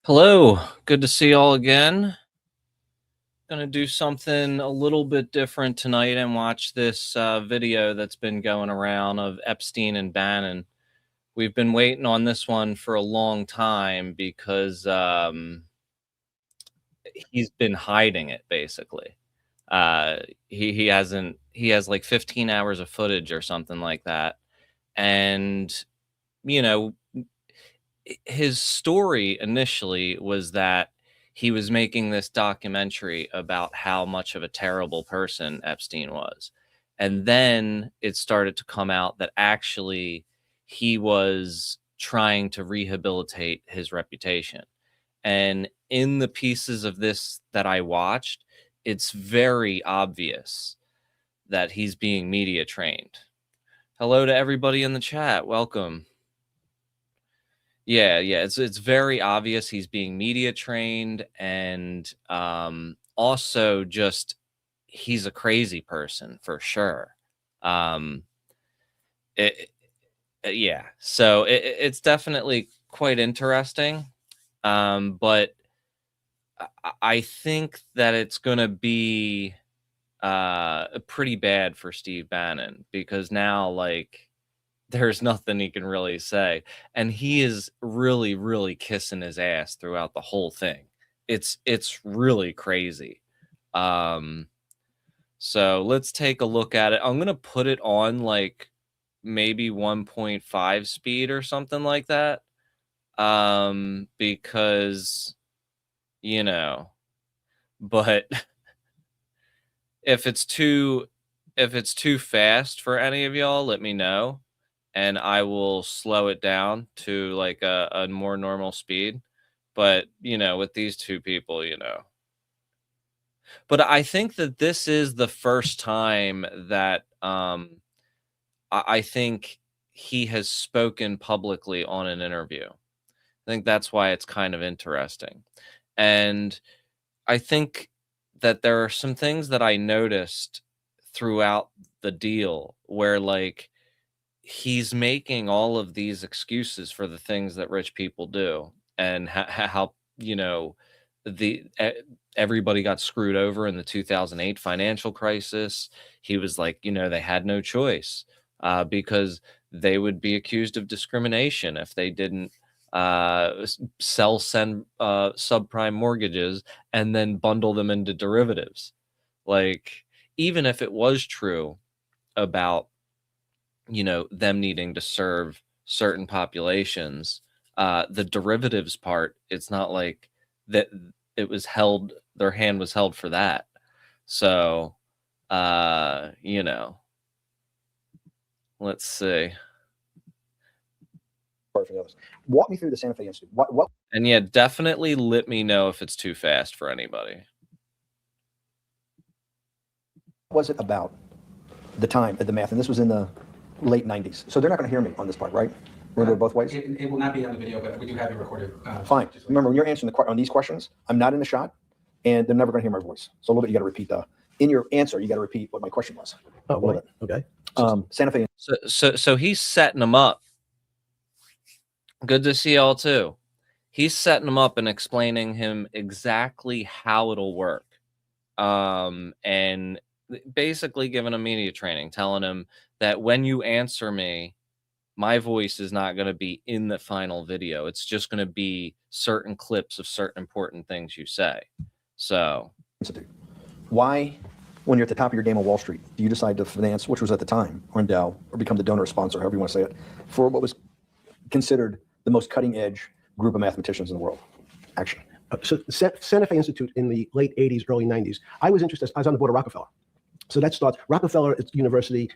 Hello, good to see you all again. Gonna do something a little bit different tonight and watch this video that's been going around of Epstein and Bannon. We've been waiting on this one for a long time because he's been hiding it basically. He has like 15 hours of footage or something like that, and you know his story initially was that he was making this documentary about how much of a terrible person Epstein was. And then it started to come out that actually he was trying to rehabilitate his reputation. And in the pieces of this that I watched, it's very obvious that he's being media trained. Hello to everybody in the chat. Welcome. Yeah, it's very obvious he's being media trained, and also just he's a crazy person for sure. It, yeah, so it's definitely quite interesting. But I think that it's gonna be pretty bad for Steve Bannon because now like there's nothing he can really say. And he is really, really kissing his ass throughout the whole thing. It's really crazy. Um, so let's take a look at it. I'm gonna put it on like maybe 1.5 speed or something like that. Because you know, but if it's too fast for any of y'all, let me know and I will slow it down to like a more normal speed. But, with these two people, But I think that this is the first time that I think he has spoken publicly on an interview. I think that's why it's kind of interesting. And I think that there are some things that I noticed throughout the deal where like he's making all of these excuses for the things that rich people do and how the everybody got screwed over in the 2008 financial crisis. He was like, they had no choice because they would be accused of discrimination if they didn't send subprime mortgages and then bundle them into derivatives. Like, even if it was true about them needing to serve certain populations, the derivatives part, it's not like that it was held, their hand was held for that. So let's see. Walk me through the Santa Fe Institute. What And yeah, definitely let me know if it's too fast for anybody. was it about the time at the math? And this was in the late 90s. So they're not going to hear me on this part, right? We're going to go both ways? It will not be on the video, but we do have it recorded. Fine. Remember, when you're answering on these questions, I'm not in the shot, and they're never going to hear my voice. So a little bit, you got to repeat in your answer, you got to repeat what my question was. Oh, right. Okay. Santa Fe. So he's setting them up. Good to see y'all too. He's setting them up and explaining him exactly how it'll work. And basically giving him media training, telling him that when you answer me, my voice is not going to be in the final video. It's just going to be certain clips of certain important things you say. So why, when you're at the top of your game on Wall Street, do you decide to finance, which was at the time, or endow, or become the donor or sponsor, however you want to say it, for what was considered the most cutting edge group of mathematicians in the world? Action. So Santa Fe Institute in the late 80s, early 90s, I was interested, I was on the board of Rockefeller. So that starts, Rockefeller University,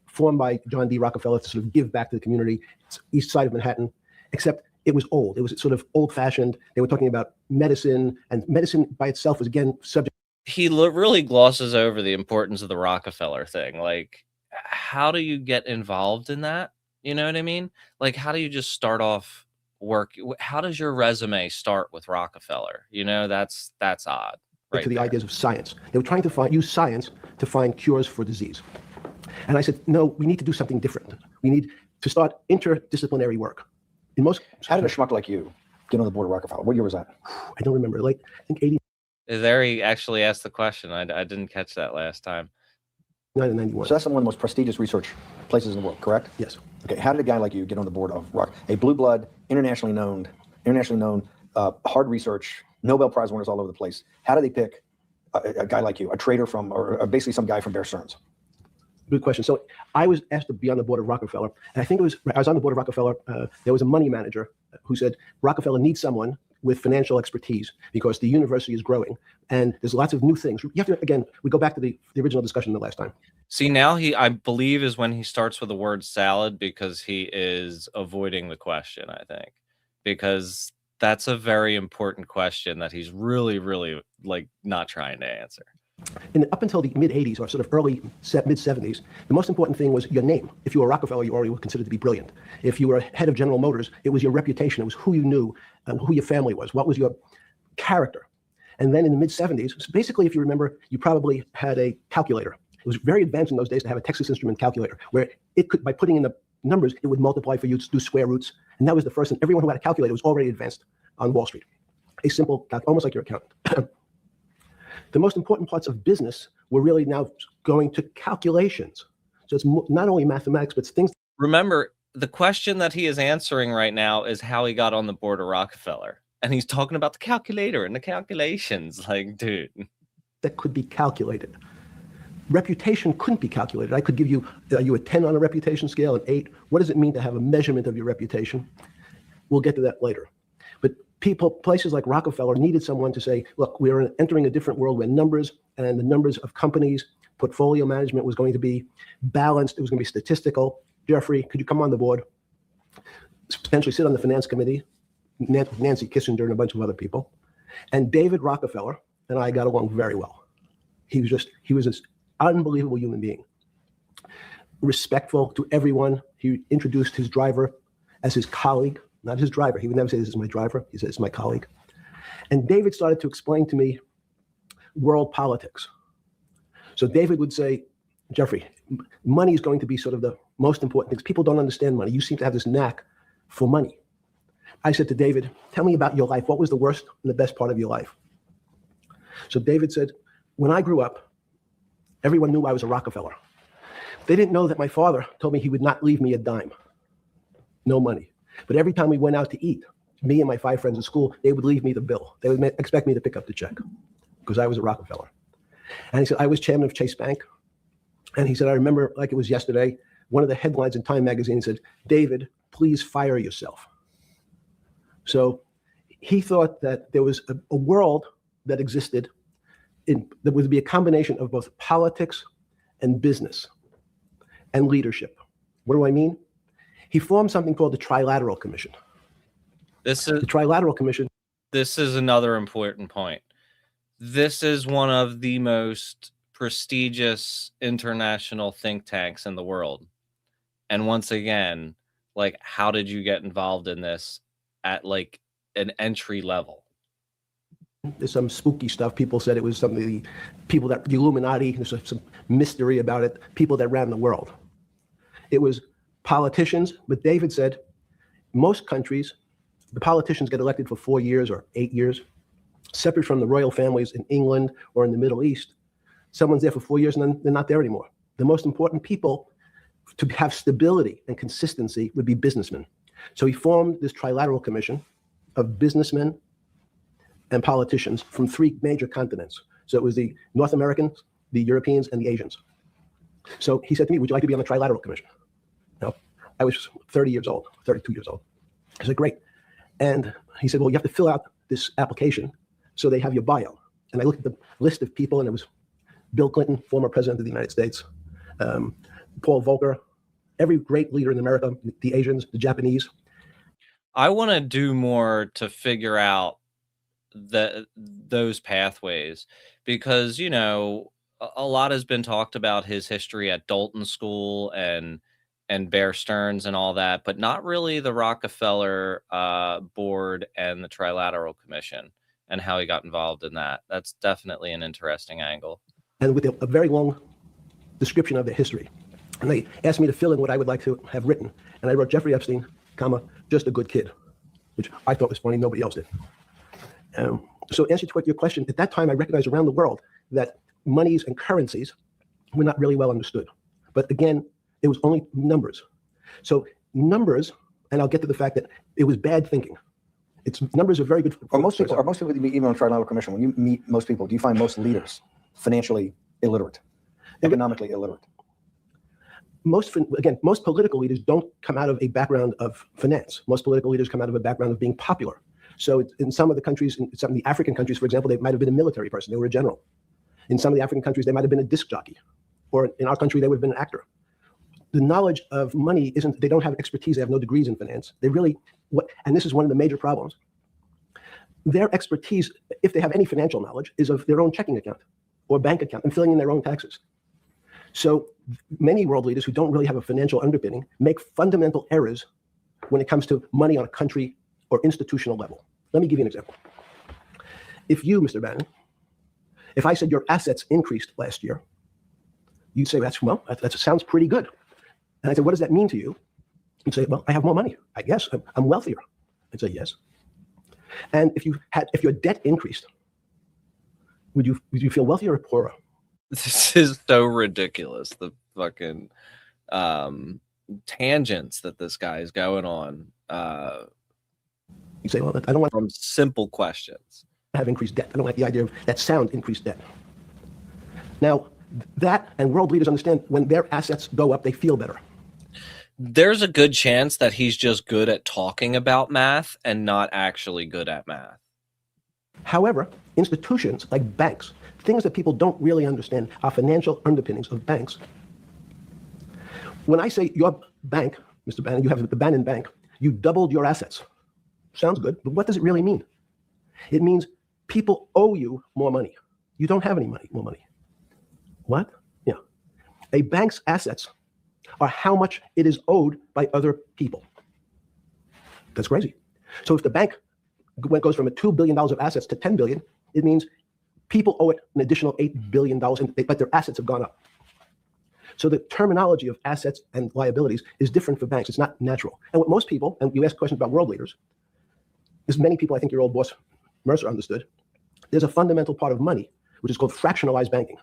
formed by John D. Rockefeller to sort of give back to the community. It's east side of Manhattan, except it was old. It was sort of old fashioned. They were talking about medicine, and medicine by itself was again subject. He really glosses over the importance of the Rockefeller thing. Like, how do you get involved in that? You know what I mean? Like, how do you just start off work? How does your resume start with Rockefeller? That's odd. Right to the ideas of science. They were trying to use science to find cures for disease. And I said, no, we need to do something different. We need to start interdisciplinary work. How did a schmuck like you get on the board of Rockefeller? What year was that? I don't remember. Like, I think 89 There he actually asked the question. I didn't catch that last time. and 91. So that's one of the most prestigious research places in the world, correct? Yes. Okay, how did a guy like you get on the board of a blue blood, internationally known, hard research, Nobel Prize winners all over the place? How do they pick a guy like you, a trader from, or basically some guy from Bear Stearns? Good question. So I was asked to be on the board of Rockefeller, and I think I was on the board of Rockefeller. There was a money manager who said Rockefeller needs someone with financial expertise because the university is growing and there's lots of new things. You have to, again, we go back to the original discussion the last time. See, now I believe is when he starts with the word salad, because he is avoiding the question, I think, because that's a very important question that he's really, really like not trying to answer. And up until the mid 80s or sort of early mid 70s, the most important thing was your name. If you were Rockefeller, you already were considered to be brilliant. If you were head of General Motors, it was your reputation. It was who you knew, who your family was, what was your character. And then in the mid 70s, so basically, if you remember, you probably had a calculator. It was very advanced in those days to have a Texas Instrument calculator, where it could, by putting in the numbers, it would multiply for you to do square roots. And that was the first, and everyone who had a calculator was already advanced on Wall Street. A simple, almost like your accountant. The most important parts of business were really now going to calculations. So it's not only mathematics, but it's things. Remember, the question that he is answering right now is how he got on the board of Rockefeller. And he's talking about the calculator and the calculations. Like, dude. That could be calculated. Reputation couldn't be calculated. I could give you, are you a 10 on a reputation scale, an 8? What does it mean to have a measurement of your reputation? We'll get to that later. But places like Rockefeller needed someone to say, look, we're entering a different world where numbers and the numbers of companies, portfolio management was going to be balanced. It was going to be statistical. Jeffrey, could you come on the board? Potentially sit on the finance committee, Nancy Kissinger and a bunch of other people. And David Rockefeller and I got along very well. He was this unbelievable human being. Respectful to everyone. He introduced his driver as his colleague. Not his driver. He would never say, this is my driver. He said, it's my colleague. And David started to explain to me world politics. So David would say, Jeffrey, money is going to be sort of the most important thing. People don't understand money. You seem to have this knack for money. I said to David, tell me about your life. What was the worst and the best part of your life? So David said, when I grew up, everyone knew I was a Rockefeller. They didn't know that my father told me he would not leave me a dime. No money. But every time we went out to eat, me and my 5 friends at school, they would leave me the bill. They would expect me to pick up the check because I was a Rockefeller. And he said, I was chairman of Chase Bank. And he said, I remember like it was yesterday, one of the headlines in Time magazine said, David, please fire yourself. So he thought that there was a world that existed that would be a combination of both politics and business and leadership. What do I mean? He formed something called the Trilateral Commission. The Trilateral Commission. This is another important point. This is one of the most prestigious international think tanks in the world. And once again, like, how did you get involved in this at like an entry level? There's some spooky stuff. People said it was the Illuminati, there's some mystery about it, people that ran the world. It was politicians, but David said most countries, the politicians get elected for 4 years or 8 years, separate from the royal families in England or in the Middle East. Someone's there for 4 years and then they're not there anymore. The most important people to have stability and consistency would be businessmen. So he formed this Trilateral Commission of businessmen and politicians from 3 major continents. So it was the North Americans, the Europeans, and the Asians. So he said to me, would you like to be on the Trilateral Commission? No, I was 32 years old. I said, great. And he said, well, you have to fill out this application so they have your bio. And I looked at the list of people, and it was Bill Clinton, former president of the United States, Paul Volcker, every great leader in America, the Asians, the Japanese. I want to do more to figure out those pathways, because, you know, a lot has been talked about his history at Dalton School and Bear Stearns and all that, but not really the Rockefeller board and the Trilateral Commission and how he got involved in that. That's definitely an interesting angle. And with a very long description of their history. And they asked me to fill in what I would like to have written. And I wrote Jeffrey Epstein, comma, just a good kid. which I thought was funny. Nobody else did. So answer to your question, at that time, I recognized around the world that monies and currencies were not really well understood. But again, it was only numbers. So numbers, and I'll get to the fact that it was bad thinking. Numbers are very good. Are most people that you meet, even on Trilateral Commission, when you meet most people, do you find most leaders financially illiterate, economically illiterate? Most political leaders don't come out of a background of finance. Most political leaders come out of a background of being popular. So in some of the countries, in some of the African countries, for example, they might have been a military person. They were a general. In some of the African countries, they might have been a disc jockey. Or in our country, they would have been an actor. The knowledge of money isn't, they don't have expertise. They have no degrees in finance. They really, and this is one of the major problems. Their expertise, if they have any financial knowledge, is of their own checking account or bank account and filling in their own taxes. So many world leaders who don't really have a financial underpinning make fundamental errors when it comes to money on a country or institutional level. Let me give you an example. If you, Mr. Bannon, if I said your assets increased last year, you'd say, that sounds pretty good. And I said, what does that mean to you? You'd say, well, I have more money. I guess I'm wealthier. I'd say, yes. And if your debt increased, would you feel wealthier or poorer? This is so ridiculous. The fucking tangents that this guy is going on. You say, well, I don't want from simple questions. To have increased debt. I don't like the idea of that sound, increased debt. Now, that and world leaders understand when their assets go up, they feel better. There's a good chance that he's just good at talking about math and not actually good at math. However, institutions like banks, things that people don't really understand are financial underpinnings of banks. When I say your bank, Mr. Bannon, you have the Bannon Bank, you doubled your assets. Sounds good, but what does it really mean? It means people owe you more money. You don't have any more money. What? Yeah. A bank's assets are how much it is owed by other people. That's crazy. So if the bank goes from $2 billion of assets to $10 billion, it means people owe it an additional $8 billion, but their assets have gone up. So the terminology of assets and liabilities is different for banks. It's not natural. And what most people, and you ask questions about world leaders, as many people, I think your old boss Mercer understood, there's a fundamental part of money, which is called fractionalized banking.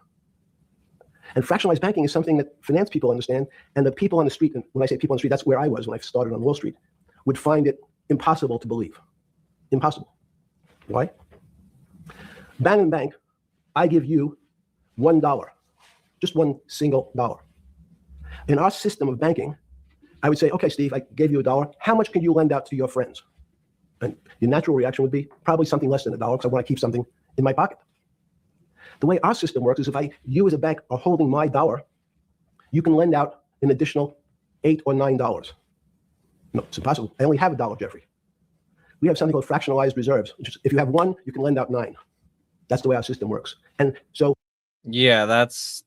And fractionalized banking is something that finance people understand, and the people on the street, and when I say people on the street, that's where I was when I started on Wall Street, would find it impossible to believe. Impossible. Why? Bannon Bank, I give you $1, just one single dollar. In our system of banking, I would say, okay, Steve, I gave you $1. How much can you lend out to your friends? And your natural reaction would be probably something less than $1 because I want to keep something in my pocket. The way our system works is if you as a bank are holding my $1, you can lend out an additional $8 or $9. No, it's impossible. I only have $1, Jeffrey. We have something called fractionalized reserves, which is if you have 1, you can lend out 9. That's the way our system works. And so, yeah, that's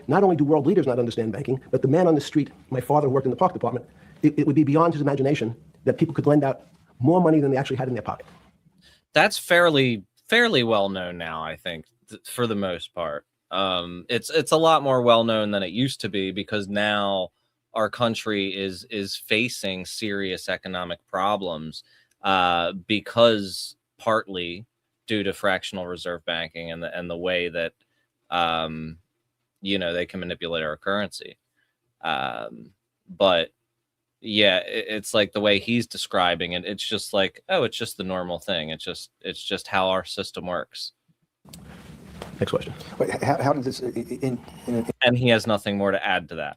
not only do world leaders not understand banking, but the man on the street, my father worked in the park department, it would be beyond his imagination that people could lend out more money than they actually had in their pocket. That's fairly well known now, I think, for the most part. It's a lot more well known than it used to be because now our country is facing serious economic problems because partly due to fractional reserve banking and the way that they can manipulate our currency. But yeah, it's like the way he's describing it. It's just like, oh, it's just the normal thing. It's just how our system works. Next question. Wait, how did this? And he has nothing more to add to that.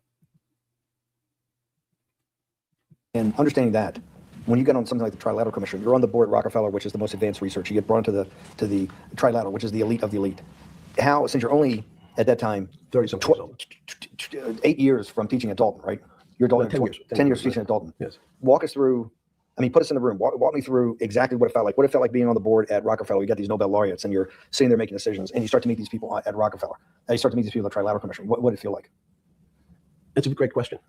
And understanding that, when you get on something like the Trilateral Commission, you're on the board at Rockefeller, which is the most advanced research. You get brought to the Trilateral, which is the elite of the elite. How, since you're only at that time 8 years from teaching at Dalton, right? You're Dalton. 10 years teaching at Dalton. Yes. Walk us through. I mean, put us in the room. Walk me through exactly what it felt like. What it felt like being on the board at Rockefeller. You got these Nobel laureates, and you're sitting there making decisions, and you start to meet these people at Rockefeller. And you start to meet these people at the Trilateral Commission. What did it feel like? It's a great question.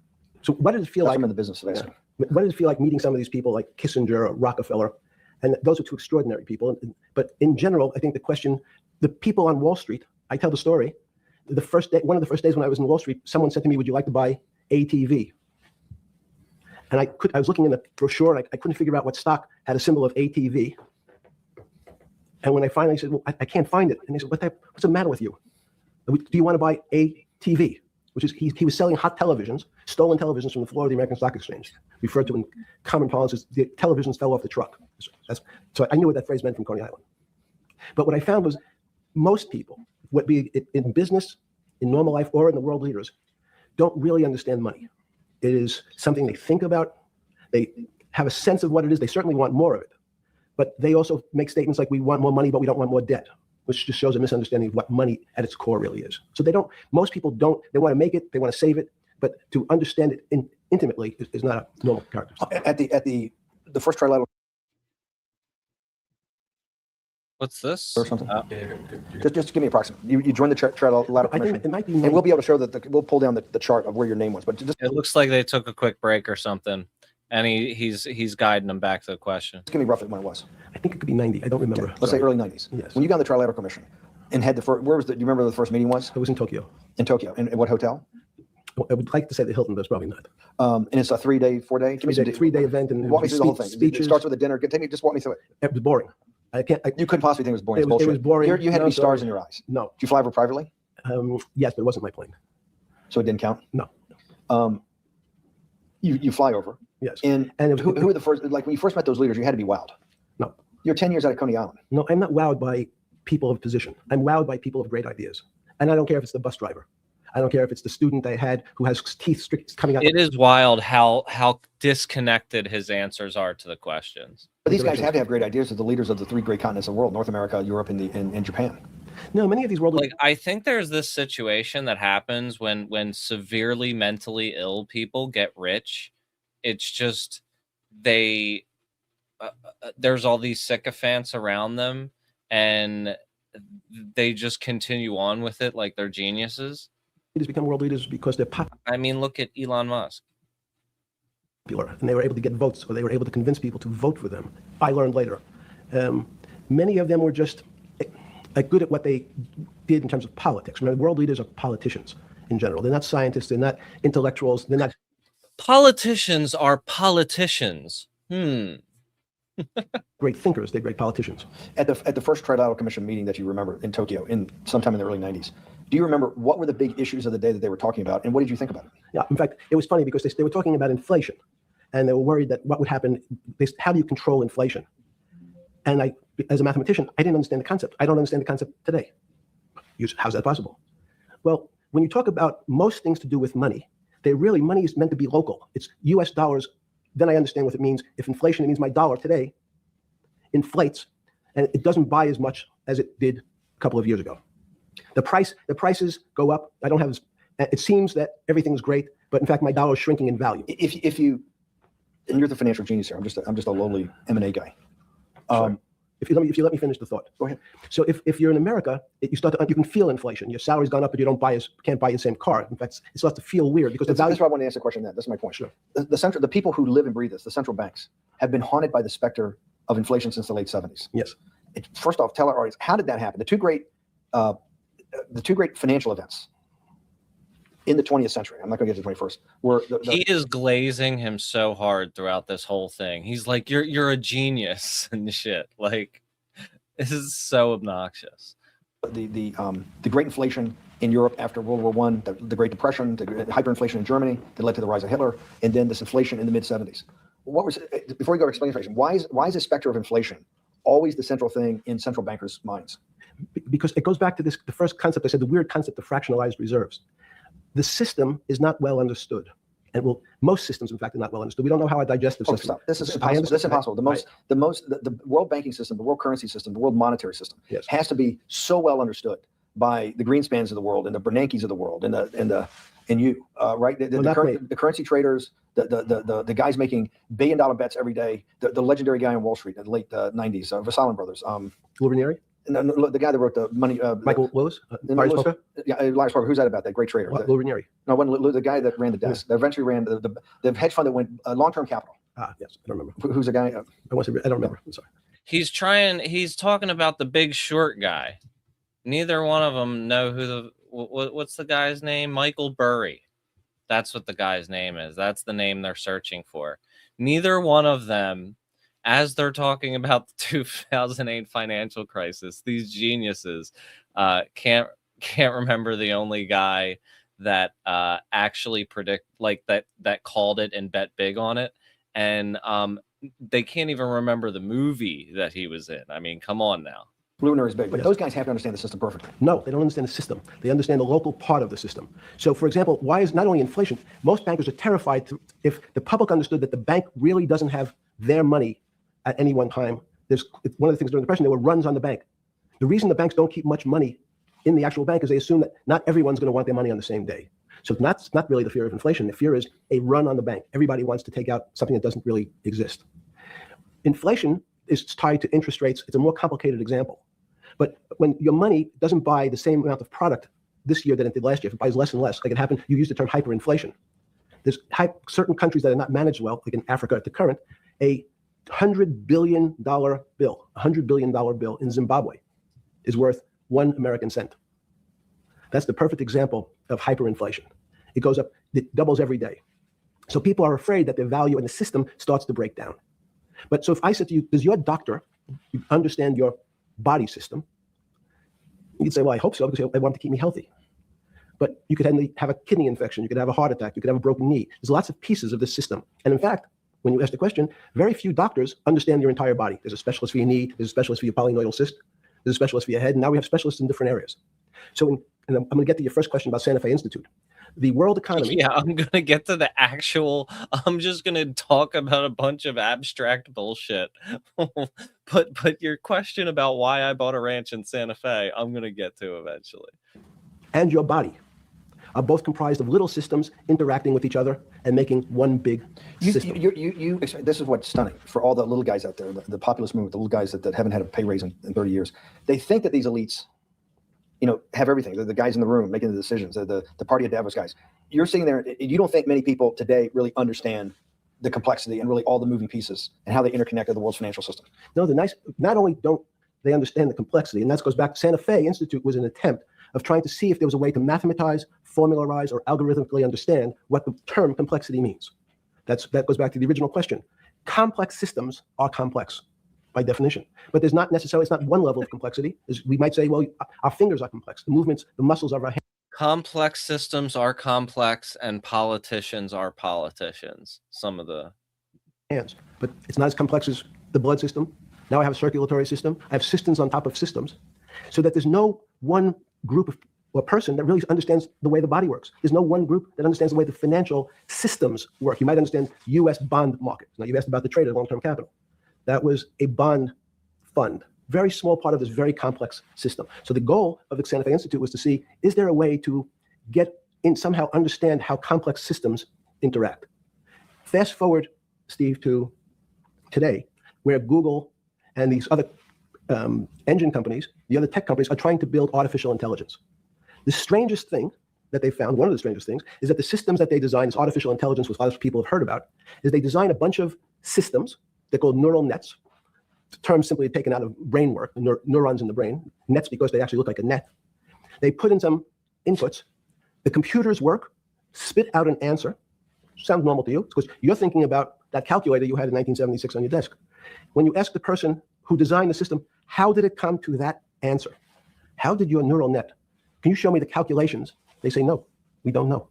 So what did it feel like? I'm in the business of asking. Yeah. What did it feel like meeting some of these people like Kissinger or Rockefeller? And those are two extraordinary people. But in general, I think the question, the people on Wall Street, I tell the story. The first day, one of the first days when I was in Wall Street, someone said to me, would you like to buy ATV? And I was looking in the brochure, and I couldn't figure out what stock had a symbol of ATV. And when I finally said, well, I can't find it. And they said, what's the matter with you? Do you want to buy ATV? Which is, he was selling hot televisions, stolen televisions from the floor of the American Stock Exchange, referred to in common parlance as the televisions fell off the truck. So I knew what that phrase meant from Coney Island. But what I found was most people, what be it in business, in normal life, or in the world leaders, don't really understand money. It is something they think about. They have a sense of what it is. They certainly want more of it. But they also make statements like, we want more money, but we don't want more debt, which just shows a misunderstanding of what money at its core really is. So most people don't, they want to make it, they want to save it, but to understand it intimately is not a normal character. At the first trilateral What's this? or something? Yeah, Just give me approximate. You joined the trilateral I commission, think it might be, and we'll be able to show that we'll pull down the chart of where your name was. But just It looks like they took a quick break or something, and he's guiding them back to the question. give me roughly when it was. I think it could be 90. I don't remember. Okay. Let's say early 90s. Yes. When you got on the trilateral commission and had the first, where was the? Do you remember where the first meeting was? It was in Tokyo. In Tokyo. And what hotel? I would like to say the Hilton, but it's probably not. And it's a 3-day, 4-day. Give me some Three-day event, and walk me through the whole thing. It speeches. starts with a dinner. Just walk me through it. It was boring. You couldn't possibly think it was boring. It It's was bullshit. boring. You had to No, be stars sorry. in your eyes. No. Did you fly over privately? Yes, but it wasn't my plane. So it didn't count? No. You fly over. Yes. And And it was, who were the first, like when you first met those leaders, you had to be wowed. No. You're 10 years out of Coney Island. No, I'm not wowed by people of position. I'm wowed by people of great ideas. And I don't care if it's the bus driver. I don't care if it's the student I had who has teeth coming out. It is wild how disconnected his answers are to the questions. But these guys have to have great ideas. They're the leaders of the 3 great continents of the world: North America, Europe, and Japan. No, many of these world Like, I think there's this situation that happens when severely mentally ill people get rich. It's just there's all these sycophants around them, and they just continue on with it like they're geniuses. leaders become world leaders because they're I mean, look at Elon Musk. popular and they were able to get votes, or they were able to convince people to vote for them. I learned later. Many of them were just good at what they did in terms of politics. Remember, world leaders are politicians in general. They're not scientists. They're not intellectuals. They're not. Politicians are politicians. Great thinkers. They're great politicians. At the first Trilateral Commission meeting that you remember in Tokyo in sometime in the early 90s, do you remember what were the big issues of the day that they were talking about, and what did you think about it? Yeah. In fact, it was funny because they were talking about inflation, and they were worried that what would happen. How do you control inflation? And as a mathematician, I didn't understand the concept. I don't understand the concept today. How's that possible? Well, when you talk about most things to do with money, money is meant to be local. It's U.S. dollars. Then I understand what it means. If inflation, it means my dollar today inflates, and it doesn't buy as much as it did a couple of years ago. The prices go up. It seems that everything's great, but in fact, my dollar is shrinking in value. If you, and you're the financial genius here. I'm just a lowly M&A guy. Sure. If you let me finish the thought. Go ahead. So if you're in America, you can feel inflation. Your salary's gone up, but you can't buy the same car. In fact, it starts to feel weird because the value. That's why I want to ask the question. That's my point. Sure. The people who live and breathe this, the central banks, have been haunted by the specter of inflation since the late 70s. Yes. First off, tell our audience, how did that happen? The two great financial events in the 20th century, I'm not going to get to the 21st, were He is glazing him so hard throughout this whole thing. He's like, you're a genius and shit. Like, this is so obnoxious. the great inflation in Europe after World War I, the Great Depression, the hyperinflation in Germany that led to the rise of Hitler, and then this inflation in the mid 70s. Before you go to explain inflation, why is the specter of inflation always the central thing in central bankers' minds? Because it goes back to the first concept I said, the weird concept of fractionalized reserves. The system is not well understood. And most systems, in fact, are not well understood. We don't know how our digestive system. Stop. This is impossible. This is impossible. The world banking system, the world currency system, the world monetary system has to be so well understood by the Greenspans of the world and the Bernankes of the world and you, right? The currency traders, the guys making billion-dollar bets every day, the legendary guy on Wall Street in the late 90s, Vassalin brothers. Luvinieri? The guy that wrote the money. Michael Lewis? Elias Parker. Who's that about? That great trader. Luvinieri. No, the guy that ran the desk. That eventually ran the hedge fund that went long-term capital. Yes, I don't remember. Who's the guy? I don't remember. I'm sorry. He's talking about the Big Short guy. Neither one of them know what's the guy's name? Michael Burry. That's what the guy's name is. That's the name they're searching for. Neither one of them, as they're talking about the 2008 financial crisis, these geniuses can't remember the only guy that actually that called it and bet big on it. And they can't even remember the movie that he was in. I mean, come on now. Lunar is big, but those guys have to understand the system perfectly. No, they don't understand the system. They understand the local part of the system. So, for example, why is not only inflation, most bankers are terrified if the public understood that the bank really doesn't have their money at any one time. There's one of the things during the Depression, there were runs on the bank. The reason the banks don't keep much money in the actual bank is they assume that not everyone's going to want their money on the same day. So it's not really the fear of inflation. The fear is a run on the bank. Everybody wants to take out something that doesn't really exist. Inflation is tied to interest rates. It's a more complicated example. But when your money doesn't buy the same amount of product this year than it did last year, if it buys less and less, like it happened, you use the term hyperinflation. There's certain countries that are not managed well, like in Africa at the current, a $100 billion bill in Zimbabwe is worth 1 American cent. That's the perfect example of hyperinflation. It goes up, it doubles every day. So people are afraid that their value in the system starts to break down. But so if I said to you, does your doctor understand your body system? You'd say, well, I hope so, because I want to keep me healthy. But you could have a kidney infection, you could have a heart attack, you could have a broken knee. There's lots of pieces of this system. And in fact, when you ask the question, very few doctors understand your entire body. There's a specialist for your knee, there's a specialist for your polynoidal cyst, there's a specialist for your head, and now we have specialists in different areas. So and I'm going to get to your first question about Santa Fe Institute. The world economy. Yeah, I'm going to get to the actual, I'm just going to talk about a bunch of abstract bullshit. but your question about why I bought a ranch in Santa Fe, I'm going to get to eventually. And your body are both comprised of little systems interacting with each other and making one big system. This is what's stunning for all the little guys out there, the populist movement, the little guys that haven't had a pay raise in 30 years. They think that these elites, have everything. They're the guys in the room making the decisions. They're the party of Davos guys. You're sitting there. You don't think many people today really understand the complexity and really all the moving pieces and how they interconnect with the world's financial system. No, not only don't they understand the complexity, and that goes back. Santa Fe Institute was an attempt of trying to see if there was a way to mathematize, formularize, or algorithmically understand what the term complexity means. That goes back to the original question. Complex systems are complex by definition, but there's not necessarily, it's not one level of complexity. We might say, well, our fingers are complex, the movements, the muscles of our hands. Complex systems are complex and politicians are politicians. Some of the hands, but it's not as complex as the blood system. Now I have a circulatory system. I have systems on top of systems, so that there's no one group of or person that really understands the way the body works. There's no one group that understands the way the financial systems work. You might understand U.S. bond market. Now you asked about the trade of long-term capital. That was a bond fund, very small part of this very complex system. So the goal of the Santa Fe Institute was to see, is there a way to get in, somehow understand how complex systems interact? Fast forward, Steve, to today, where Google and these other engine companies, the other tech companies, are trying to build artificial intelligence. The strangest thing that they found, one of the strangest things, is that the systems that they design, this artificial intelligence, which a lot of people have heard about, is they design a bunch of systems. They're called neural nets. The term simply taken out of brain work, neurons in the brain. Nets because they actually look like a net. They put in some inputs. The computers work, spit out an answer. Sounds normal to you, because you're thinking about that calculator you had in 1976 on your desk. When you ask the person who designed the system, how did it come to that answer? How did your neural net? Can you show me the calculations? They say, no, we don't know.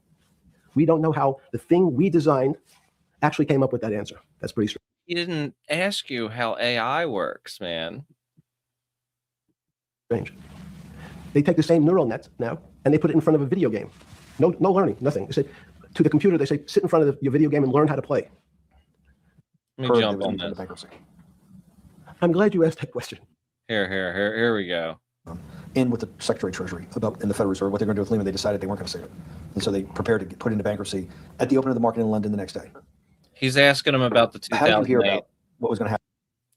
We don't know how the thing we designed actually came up with that answer. That's pretty strange. He didn't ask you how AI works, man. Strange. They take the same neural nets now and they put it in front of a video game. No learning, nothing. They say to the computer, they say, sit in front of your video game and learn how to play. Let me jump on this. I'm glad you asked that question. Here we go. In with the Secretary of Treasury in the Federal Reserve, what they're going to do with Lehman, they decided they weren't going to save it. And so they prepared to put it into bankruptcy at the opening of the market in London the next day. He's asking him about the 2008 How did you hear about what was going to happen?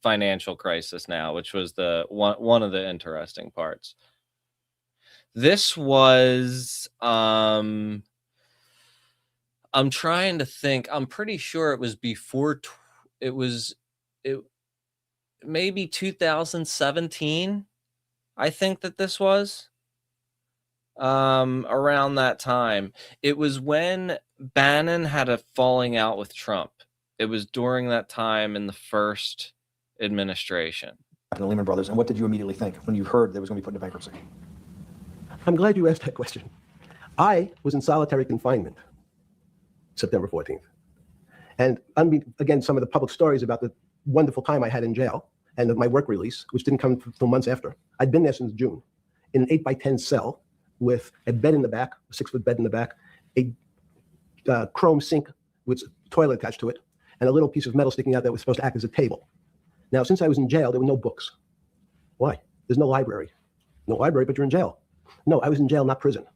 Financial crisis now, which was the one of the interesting parts. This was I'm trying to think. I'm pretty sure it was before it maybe 2017. I think that this was. around that time. It was when Bannon had a falling out with Trump. It was during that time in the first administration. The Lehman Brothers, and what did you immediately think when you heard they was going to be put into bankruptcy? I'm glad you asked that question. I was in solitary confinement September 14th. And again, some of the public stories about the wonderful time I had in jail and my work release, which didn't come until months after. I'd been there since June in an 8x10 cell with a bed in the back, a 6-foot bed in the back, a chrome sink with a toilet attached to it, and a little piece of metal sticking out that was supposed to act as a table. Now, since I was in jail, there were no books. Why? There's no library. No library, but you're in jail. No, I was in jail, not prison.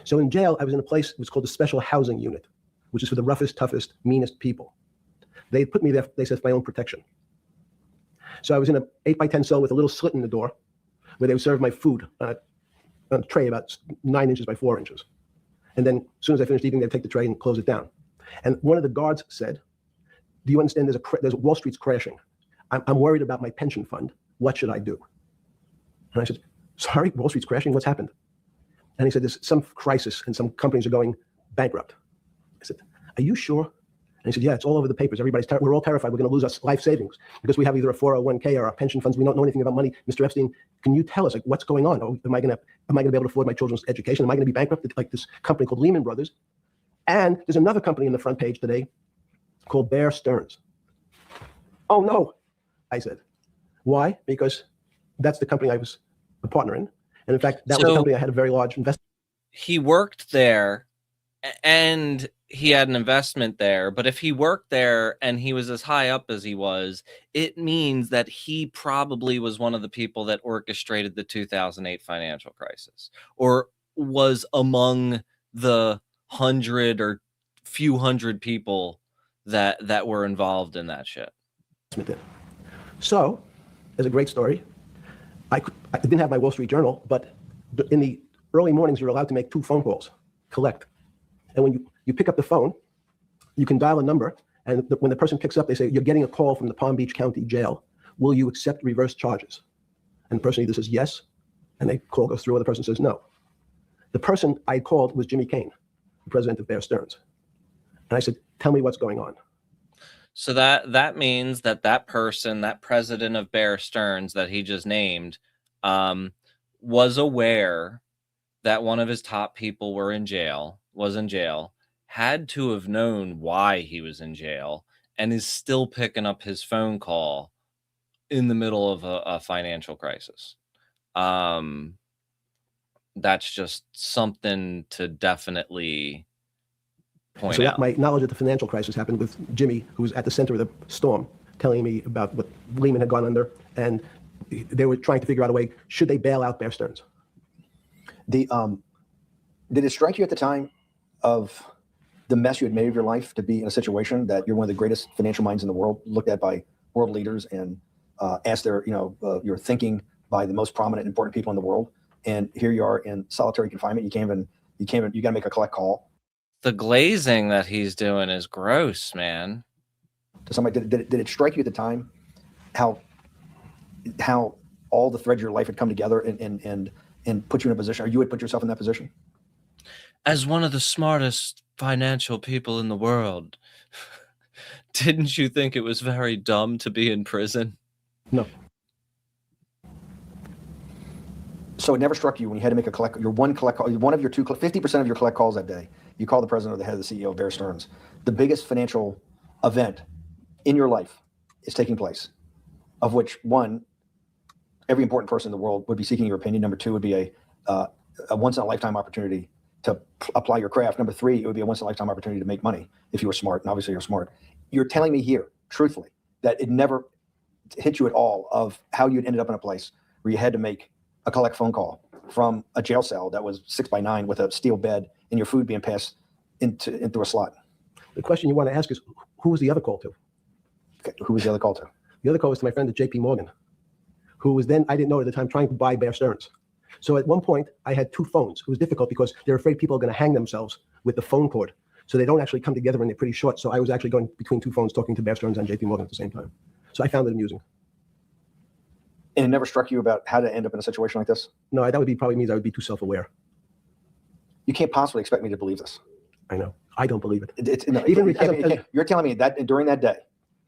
So in jail, I was in a place that was called the Special Housing Unit, which is for the roughest, toughest, meanest people. They put me there, they said, for my own protection. So I was in an 8x10 cell with a little slit in the door where they would serve my food on a tray about 9 inches by 4 inches. And then as soon as I finished eating, they'd take the tray and close it down. And one of the guards said, do you understand there's Wall Street's crashing. I'm worried about my pension fund. What should I do? And I said, sorry, Wall Street's crashing? What's happened? And he said, there's some crisis and some companies are going bankrupt. I said, are you sure? And he said, yeah, it's all over the papers. We're all terrified. We're going to lose our life savings because we have either a 401k or our pension funds. We don't know anything about money. Mr. Epstein, can you tell us like what's going on? Am I going to be able to afford my children's education? Am I going to be bankrupt like this company called Lehman Brothers? And there's another company in the front page today called Bear Stearns. Oh no, I said. Why? Because that's the company I was a partner in. And in fact, that was the company I had a very large investment. He worked there and he had an investment there. But if he worked there and he was as high up as he was, it means that he probably was one of the people that orchestrated the 2008 financial crisis or was among the 100 or few hundred people that were involved in that shit. So, there's a great story. I didn't have my Wall Street Journal, but in the early mornings, you're allowed to make 2 phone calls, collect. And when you pick up the phone, you can dial a number, and when the person picks up, they say, you're getting a call from the Palm Beach County Jail. Will you accept reverse charges? And the person either says yes, and the call goes through, or the person says no. The person I called was Jimmy Kane, the president of Bear Stearns. And I said, tell me what's going on. So that means that person, that president of Bear Stearns that he just named, was aware that one of his top people was in jail, had to have known why he was in jail, and is still picking up his phone call in the middle of a financial crisis. That's just something to definitely point out. My knowledge of the financial crisis happened with Jimmy, who was at the center of the storm, telling me about what Lehman had gone under, and they were trying to figure out a way, should they bail out Bear Stearns? Did it strike you at the time of the mess you had made of your life to be in a situation that you're one of the greatest financial minds in the world, looked at by world leaders and asked your thinking by the most prominent, important people in the world, and here you are in solitary confinement. You got to make a collect call. The glazing that he's doing is gross, man. To somebody, did it strike you at the time how all the threads of your life had come together and put you in a position, or you would put yourself in that position? As one of the smartest financial people in the world, didn't you think it was very dumb to be in prison? No. So it never struck you when you had to make one collect call, one of your 50% of your collect calls that day, you call the president or the head of the CEO of Bear Stearns. The biggest financial event in your life is taking place, of which one, every important person in the world would be seeking your opinion. Number 2 would be a once in a lifetime opportunity to apply your craft. Number 3, it would be a once in a lifetime opportunity to make money if you were smart, and obviously you're smart. You're telling me here, truthfully, that it never hit you at all of how you'd ended up in a place where you had to make a collect phone call from a jail cell that was 6x9 with a steel bed and your food being passed into a slot. The question you want to ask is, who was the other call to? Okay, who was the other call to? The other call was to my friend at JP Morgan, who was then, I didn't know at the time, trying to buy Bear Stearns. So at one point, I had 2 phones. It was difficult because they're afraid people are going to hang themselves with the phone cord. So they don't actually come together and they're pretty short. So I was actually going between 2 phones talking to Bear Stearns and JP Morgan at the same time. So I found it amusing. And it never struck you about how to end up in a situation like this? No, that would be probably means I would be too self-aware. You can't possibly expect me to believe this. I know. I don't believe it. You're telling me that during that day,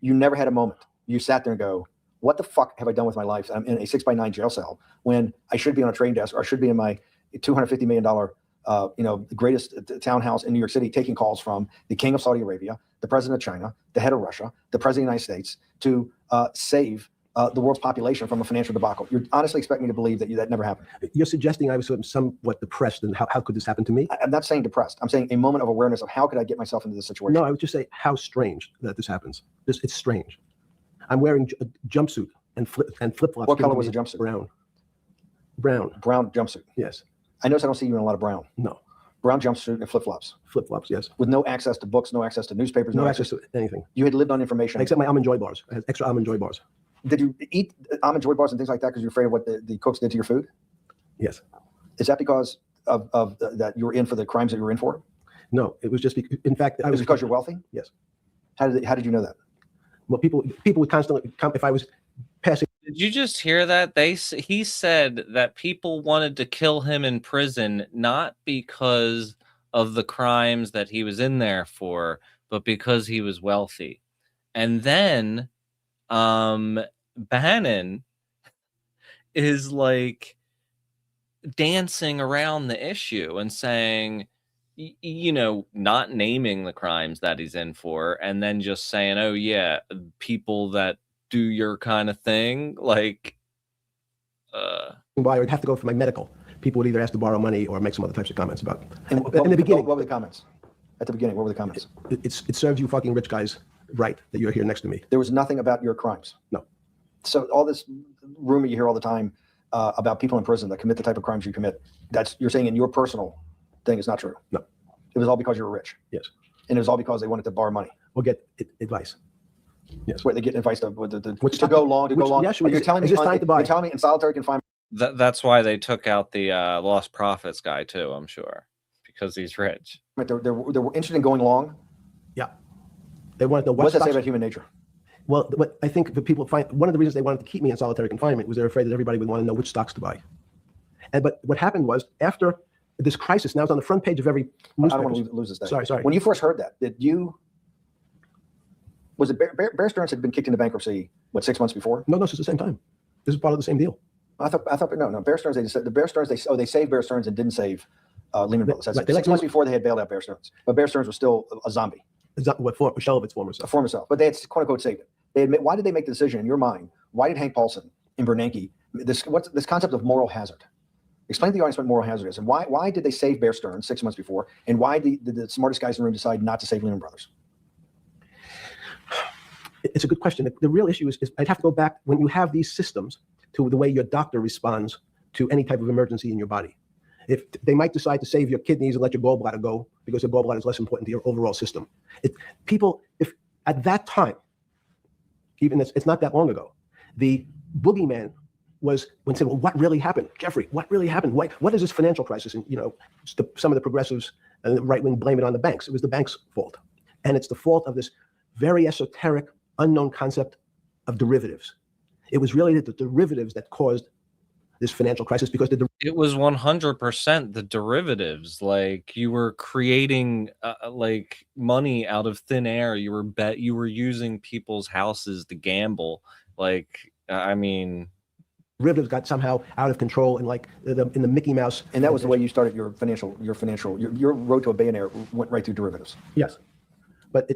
you never had a moment. You sat there and go, what the fuck have I done with my life? I'm in a 6x9 jail cell when I should be on a train desk, or I should be in my $250 million, the greatest townhouse in New York City, taking calls from the king of Saudi Arabia, the president of China, the head of Russia, the president of the United States, to save the world's population from a financial debacle. You're honestly expecting me to believe that never happened. You're suggesting I was somewhat depressed, and how could this happen to me? I'm not saying depressed. I'm saying a moment of awareness of how could I get myself into this situation. No, I would just say how strange that this happens. It's strange. I'm wearing a jumpsuit and flip-flops. What color was the jumpsuit? Brown. Brown jumpsuit. Yes. I notice I don't see you in a lot of brown. No. Brown jumpsuit and flip-flops. Flip-flops, yes. With no access to books, no access to newspapers, no access to anything. You had lived on information. Except my Almond Joy bars. I had extra Almond Joy bars. Did you eat Almond Joy bars and things like that because you're afraid of what the cooks did to your food? Yes. Is that because of that you were in for the crimes that you were in for? No, it was just because, in fact, it was because you're wealthy? Yes. How did you know that? Well, people would constantly come if I was passing. Did you just hear that? He said that people wanted to kill him in prison, not because of the crimes that he was in there for, but because he was wealthy. And then Bannon is like dancing around the issue and saying, not naming the crimes that he's in for, and then just saying, oh yeah, people that do your kind of thing, like why I would have to go for my medical. People would either ask to borrow money or make some other types of comments about it. And in the beginning, what were the comments? At the beginning, what were the comments? It serves you fucking rich guys right that you're here next to me. There was nothing about your crimes. No. So all this rumor you hear all the time about people in prison that commit the type of crimes you commit, you're saying in your personal thing is not true. No. It was all because you were rich. Yes. And it was all because they wanted to borrow money. Or get advice. Yes. Where they get advice to go long. Yes, you're telling me in solitary confinement. That's why they took out the lost profits guy too, I'm sure, because he's rich. They were interested in going long. Yeah. They wanted to know what does that say about human nature? Well, what I think that people find, one of the reasons they wanted to keep me in solitary confinement was they're afraid that everybody would want to know which stocks to buy. But what happened was, after this crisis, now it's on the front page of every newspaper. I don't want to lose this day. Sorry. When you first heard that, was it Bear Stearns had been kicked into bankruptcy, 6 months before? No, this is the same time. This is part of the same deal. I thought no. Bear Stearns, they saved Bear Stearns and didn't save Lehman Brothers. That's right. 6 months before they had bailed out Bear Stearns, but Bear Stearns was still a zombie. A shell of its former self. A former self, but they had quote unquote saved it. Why did they make the decision in your mind? Why did Hank Paulson in Bernanke this concept of moral hazard? Explain to the audience what moral hazard is, and why did they save Bear Stearns 6 months before, and why did the smartest guys in the room decide not to save Lehman Brothers? It's a good question. The real issue is I'd have to go back when you have these systems to the way your doctor responds to any type of emergency in your body. If they might decide to save your kidneys and let your gallbladder go because your gallbladder is less important to your overall system. If at that time, even it's not that long ago, the boogeyman was when said, well, what really happened? Jeffrey, what really happened? What is this financial crisis? And some of the progressives and the right wing blame it on the banks. It was the banks' fault. And it's the fault of this very esoteric, unknown concept of derivatives. It was really the derivatives that caused this financial crisis because it was 100% the derivatives. Like, you were creating like money out of thin air. You were using people's houses to gamble. Like, I mean, derivatives got somehow out of control, and like in the Mickey Mouse. And that was the way you started your road to a billionaire went right through derivatives. Yes, but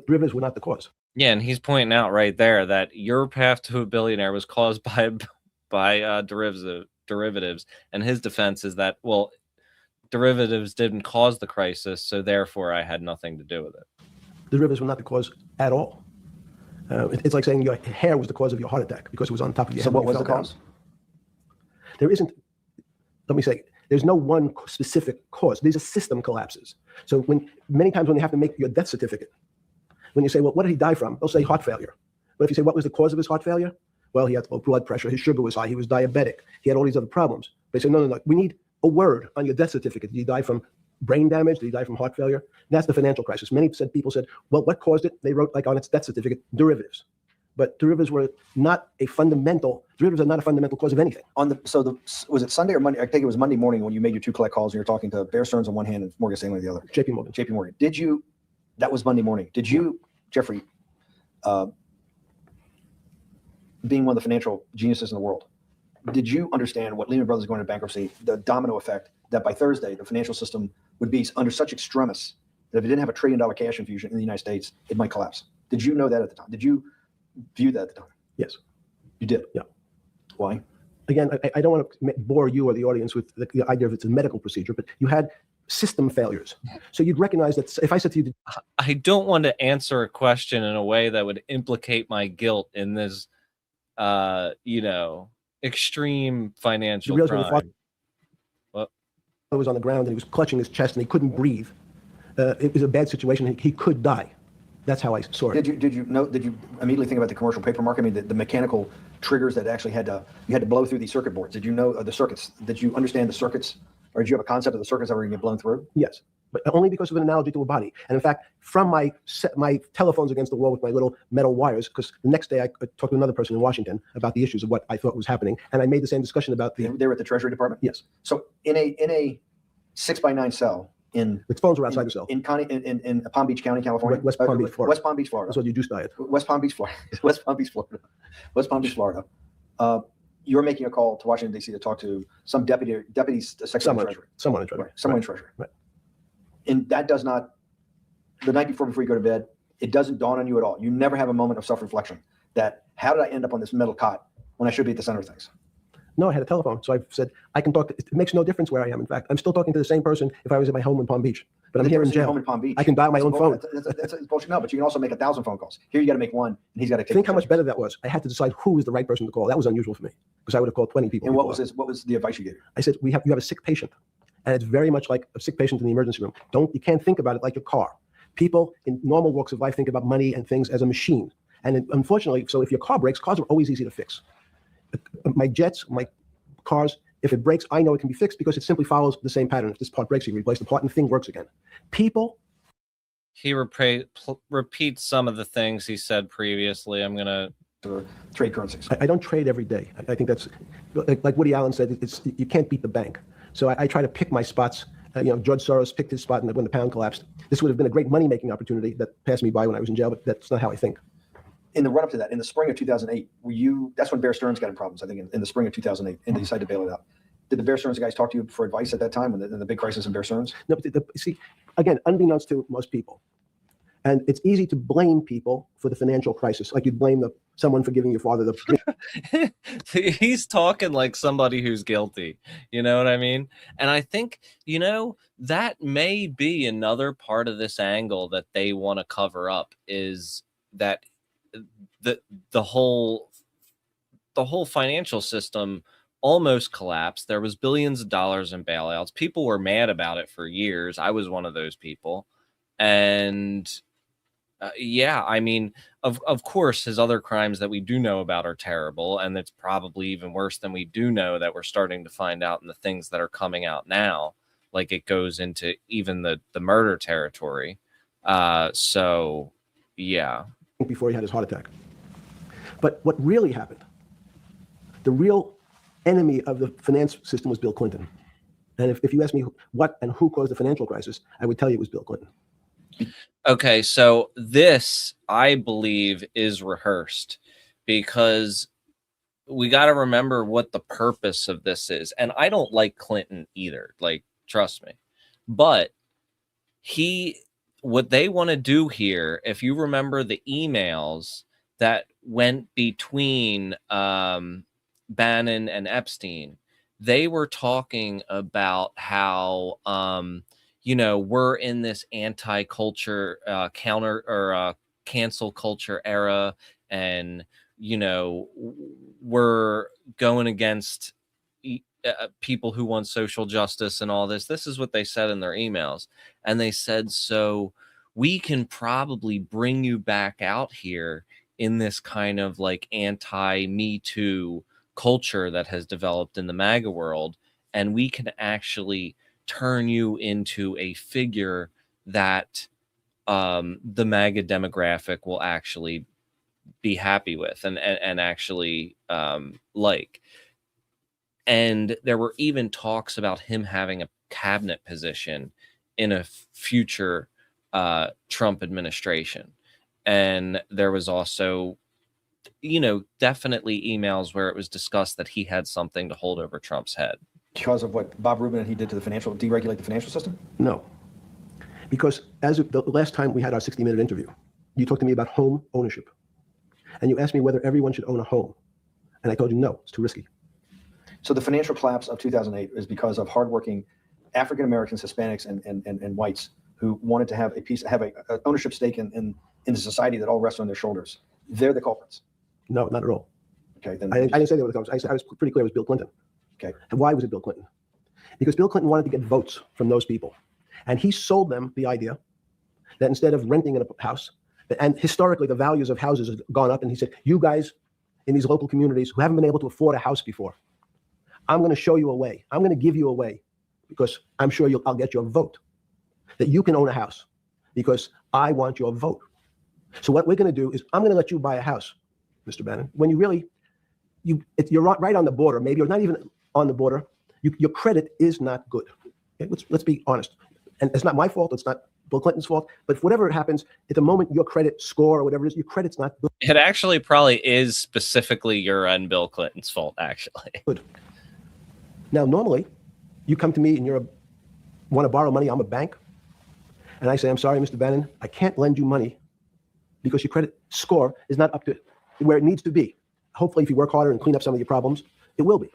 derivatives were not the cause. Yeah, and he's pointing out right there that your path to a billionaire was caused by derivatives, and his defense is that, well, derivatives didn't cause the crisis, so therefore I had nothing to do with it. Derivatives were not the cause at all. It's like saying your hair was the cause of your heart attack because it was on top of your head. So what was the cause? There isn't, let me say, there's no one specific cause. These are system collapses. So many times when they have to make your death certificate, when you say, well, what did he die from? They'll say heart failure. But if you say, what was the cause of his heart failure? Well, he had low blood pressure, his sugar was high, he was diabetic, he had all these other problems. They say, no, we need a word on your death certificate. Did he die from brain damage? Did he die from heart failure? And that's the financial crisis. Many people said, well, what caused it? They wrote, like, on its death certificate, derivatives. but derivatives were not a fundamental. Derivatives are not a fundamental cause of anything. Was it Sunday or Monday? I think it was Monday morning when you made your two collect calls and you're talking to Bear Stearns on one hand and Morgan Stanley on the other. JP Morgan. JP Morgan. Did you? That was Monday morning. Did you, Jeffrey, being one of the financial geniuses in the world, did you understand what Lehman Brothers going into bankruptcy, the domino effect that by Thursday the financial system would be under such extremis that if it didn't have $1 trillion cash infusion in the United States, it might collapse? Did you know that at the time? Did you view that at the time? Yes. You did? Yeah. Why? Again, I don't want to bore you or the audience with the idea of it's a medical procedure, but you had system failures. So you'd recognize that if I said to you, I don't want to answer a question in a way that would implicate my guilt in this, extreme financial crime. What? He was on the ground and he was clutching his chest and he couldn't breathe. It was a bad situation. He could die. That's how I saw it. Did you immediately think about the commercial paper market? I mean, the mechanical triggers that actually you had to blow through these circuit boards. Did you know the circuits? Did you understand the circuits, or did you have a concept of the circuits that were going to get blown through? Yes, but only because of an analogy to a body. And in fact, from my telephones against the wall with my little metal wires, because the next day I talked to another person in Washington about the issues of what I thought was happening, and I made the same discussion about They were at the Treasury Department? Yes. So in a 6x9 cell, the phones were outside the cell. In Palm Beach County, California. West Palm Beach, Florida. West Palm Beach, Florida. That's what you just died. West Palm Beach, Florida. West Palm Beach, Florida. West Palm Beach, Florida. You're making a call to Washington D.C. to talk to some deputy secretary of Treasury. Someone in Treasury. Right. Someone in Treasury. Right. And that does not. The night before you go to bed, it doesn't dawn on you at all. You never have a moment of self-reflection that how did I end up on this metal cot when I should be at the center of things? No, I had a telephone. So I said, I can talk. It makes no difference where I am. In fact, I'm still talking to the same person if I was at my home in Palm Beach. But I'm here in jail. Home in Palm Beach. I can dial my own phone. That's bullshit. No, but you can also make 1,000 phone calls. Here you got to make one, and he's got to take. Think how much better that was. I had to decide who was the right person to call. That was unusual for me because I would have called 20 people. And what was the advice you gave? I said, you have a sick patient, and it's very much like a sick patient in the emergency room. You can't think about it like a car. People in normal walks of life think about money and things as a machine. And unfortunately, so if your car breaks, cars are always easy to fix. My jets, my cars, if it breaks, I know it can be fixed because it simply follows the same pattern. If this part breaks, you replace the part and the thing works again. People. He repeats some of the things he said previously. I'm going to trade currencies. I don't trade every day. I think that's like Woody Allen said, you can't beat the bank. So I try to pick my spots. George Soros picked his spot when the pound collapsed. This would have been a great money-making opportunity that passed me by when I was in jail, but that's not how I think. In the run-up to that, in the spring of 2008, that's when Bear Stearns got in problems, I think, in the spring of 2008, and they decided to bail it out. Did the Bear Stearns guys talk to you for advice at that time in the big crisis in Bear Stearns? No, but see, again, unbeknownst to most people, and it's easy to blame people for the financial crisis, like you'd blame someone for giving your father the. He's talking like somebody who's guilty. You know what I mean? And I think that may be another part of this angle that they want to cover up is that the whole financial system almost collapsed. There was billions of dollars in bailouts. People were mad about it for years. I was one of those people. And I mean, of course, his other crimes that we do know about are terrible. And it's probably even worse than we do know that we're starting to find out in the things that are coming out now. Like it goes into even the murder territory. So, yeah. Before he had his heart attack. But what really happened, the real enemy of the finance system was Bill Clinton. And if you ask me what and who caused the financial crisis, I would tell you it was Bill Clinton. Okay, so this, I believe, is rehearsed because we got to remember what the purpose of this is. And I don't like Clinton either, like, trust me. But what they want to do here, if you remember the emails that went between Bannon and Epstein, they were talking about how, we're in this anti-culture cancel culture era. And, we're going against people who want social justice and all this. This is what they said in their emails. And they said, so we can probably bring you back out here in this kind of like anti-Me Too culture that has developed in the MAGA world. And we can actually turn you into a figure that the MAGA demographic will actually be happy with and actually like. And there were even talks about him having a cabinet position in a future Trump administration. And there was also, definitely emails where it was discussed that he had something to hold over Trump's head. Because of what Bob Rubin and he did to deregulate the financial system? No. Because as of the last time we had our 60-minute interview, you talked to me about home ownership. And you asked me whether everyone should own a home. And I told you, no, it's too risky. So the financial collapse of 2008 is because of hardworking African Americans, Hispanics, and whites who wanted to have an ownership stake in the society that all rests on their shoulders. They're the culprits. No, not at all. Okay, then I didn't say they were the culprits. I was pretty clear it was Bill Clinton. Okay. And why was it Bill Clinton? Because Bill Clinton wanted to get votes from those people. And he sold them the idea that instead of renting in a house, and historically the values of houses have gone up, and he said, you guys in these local communities who haven't been able to afford a house before, I'm going to show you a way. I'm going to give you a way because I'm sure I'll get your vote that you can own a house because I want your vote. So what we're going to do is I'm going to let you buy a house, Mr. Bannon, when you're right on the border. Maybe you're not even on the border. Your credit is not good. Okay? Let's be honest. And it's not my fault. It's not Bill Clinton's fault. But whatever happens, at the moment your credit score or whatever it is, your credit's not good. It actually probably is specifically your and Bill Clinton's fault, actually. Good. Now, normally, you come to me and you want to borrow money. I'm a bank. And I say, I'm sorry, Mr. Bannon, I can't lend you money because your credit score is not up to where it needs to be. Hopefully, if you work harder and clean up some of your problems, it will be.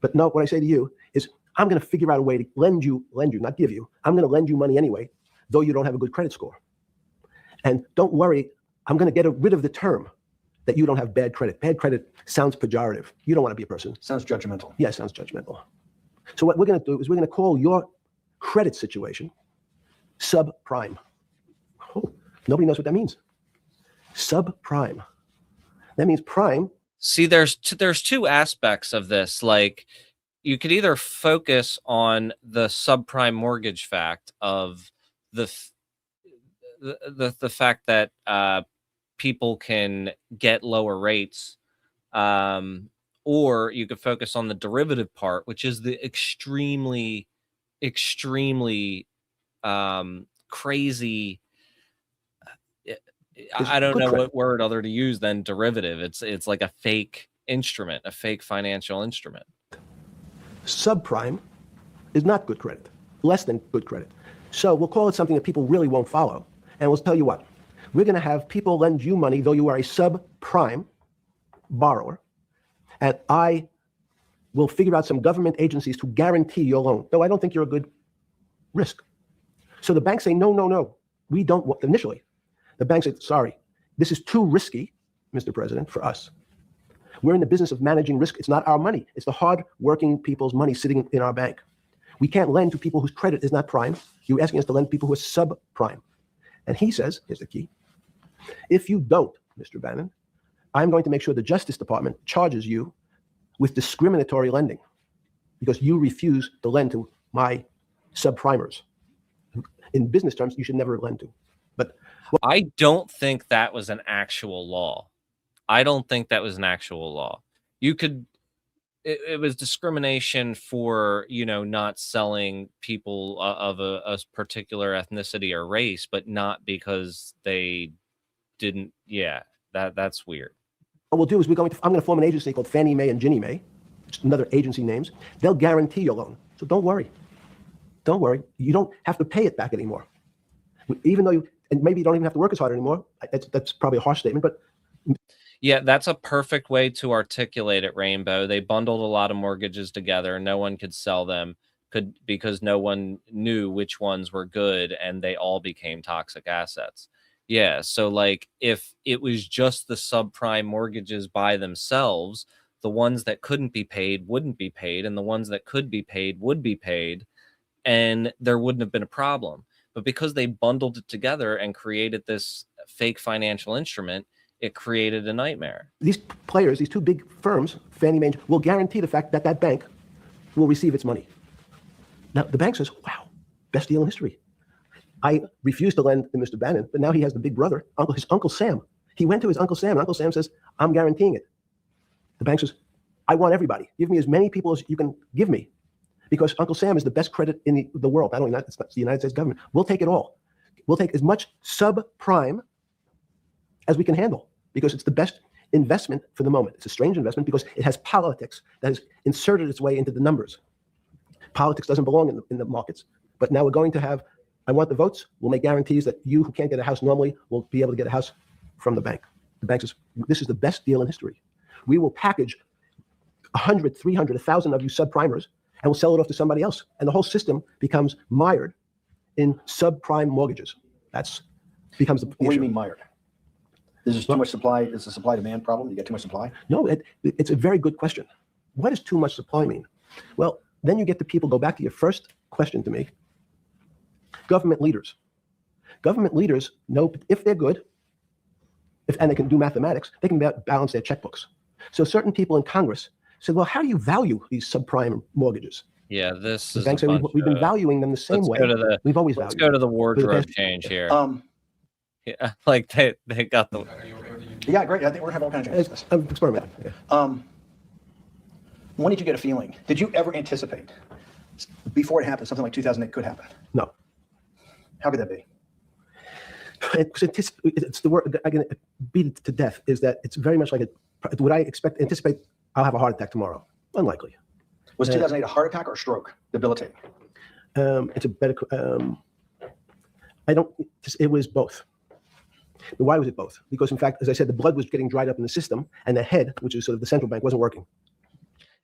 But no, what I say to you is, I'm going to figure out a way to lend you, not give you. I'm going to lend you money anyway, though you don't have a good credit score. And don't worry, I'm going to get rid of the term that you don't have bad credit. Bad credit sounds pejorative. You don't want to be a person. Sounds judgmental. Yeah, it sounds judgmental. So what we're going to do is we're going to call your credit situation subprime. Oh, nobody knows what that means. Subprime. That means prime. See, there's two aspects of this. Like, you could either focus on the subprime mortgage fact of the fact that people can get lower rates, or you could focus on the derivative part, which is the extremely crazy. I don't know what word other to use than derivative. It's like a fake instrument, a fake financial instrument. Subprime is not good credit, less than good credit. So we'll call it something that people really won't follow. And we'll tell you what, we're going to have people lend you money, though you are a subprime borrower. And I will figure out some government agencies to guarantee your loan, though I don't think you're a good risk. So the banks say, no, we don't want, initially. The banks say, sorry, this is too risky, Mr. President, for us. We're in the business of managing risk. It's not our money. It's the hard-working people's money sitting in our bank. We can't lend to people whose credit is not prime. You're asking us to lend to people who are subprime. And he says, here's the key, if you don't, Mr. Bannon, I'm going to make sure the Justice Department charges you with discriminatory lending because you refuse to lend to my subprimers. In business terms, you should never lend to. But I don't think that was an actual law. I don't think that was an actual law. You could, it was discrimination for, not selling people of a particular ethnicity or race, but not because they didn't. Yeah, that's weird. What we'll do is I'm going to form an agency called Fannie Mae and Ginnie Mae, just another agency names. They'll guarantee your loan. So don't worry. Don't worry. You don't have to pay it back anymore. Even though and maybe you don't even have to work as hard anymore. That's probably a harsh statement, but. Yeah, that's a perfect way to articulate it, Rainbow. They bundled a lot of mortgages together. No one could sell them because no one knew which ones were good, and they all became toxic assets. Yeah, so like if it was just the subprime mortgages by themselves, the ones that couldn't be paid wouldn't be paid, and the ones that could be paid would be paid, and there wouldn't have been a problem. But because they bundled it together and created this fake financial instrument, it created a nightmare. These players, these two big firms, Fannie Mae, will guarantee the fact that that bank will receive its money. Now, the bank says, wow, best deal in history. I refused to lend to Mr. Bannon, but now he has the big brother, his Uncle Sam, He went to his Uncle Sam, and Uncle Sam says, I'm guaranteeing it. The bank says, I want everybody. Give me as many people as you can give me, because Uncle Sam is the best credit in the world. Not only that, it's not the United States government. We'll take it all. We'll take as much subprime as we can handle, because it's the best investment for the moment. It's a strange investment because it has politics that has inserted its way into the numbers. Politics doesn't belong in the markets. But now we're going to have, I want the votes. We'll make guarantees that you who can't get a house normally will be able to get a house from the bank. The bank says, this is the best deal in history. We will package 100, 300, 1,000 of you subprimers, and we'll sell it off to somebody else. And the whole system becomes mired in subprime mortgages. Becomes the What do you mean mired? There's just too much supply. It's a supply-demand problem. You get too much supply? No, it's a very good question. What does too much supply mean? Well, then you get the people, go back to your first question to me. Government leaders. Government leaders know if they're good, and they can do mathematics, they can balance their checkbooks. So certain people in Congress said, well, how do you value these subprime mortgages? Yeah, this The is banks say we've been valuing them the same way. We've always Let's valued go to the For wardrobe the change here. Yeah, Like they got the. Are you okay with the YouTube? great. I think we're having all kinds of changes. I'm experimenting. Yeah. When did you get a feeling? Did you ever anticipate before it happened something like 2008 could happen? No. How could that be? It's the word, I can beat it to death, is that it's very much like would I anticipate I'll have a heart attack tomorrow? Unlikely. Was 2008 a heart attack or a stroke? Debilitating. It's a better, it was both. Why was it both? Because in fact, as I said, the blood was getting dried up in the system, and the head, which is sort of the central bank, wasn't working.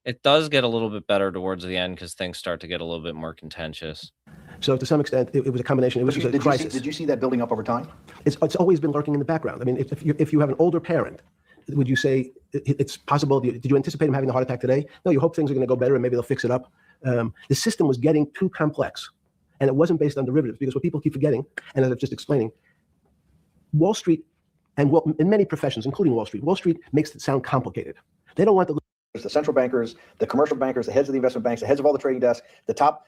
It does get a little bit better towards the end because things start to get a little bit more contentious. So to some extent, it was a combination. It was just a crisis. Did you see that building up over time? It's always been lurking in the background. I mean, if you have an older parent, would you say it's possible? Did you anticipate him having a heart attack today? No, you hope things are going to go better and maybe they'll fix it up. The system was getting too complex, and it wasn't based on derivatives, because what people keep forgetting, and as I was just explaining, Wall Street, and in many professions, including Wall Street makes it sound complicated. They don't want The central bankers, the commercial bankers, the heads of the investment banks, the heads of all the trading desks, the top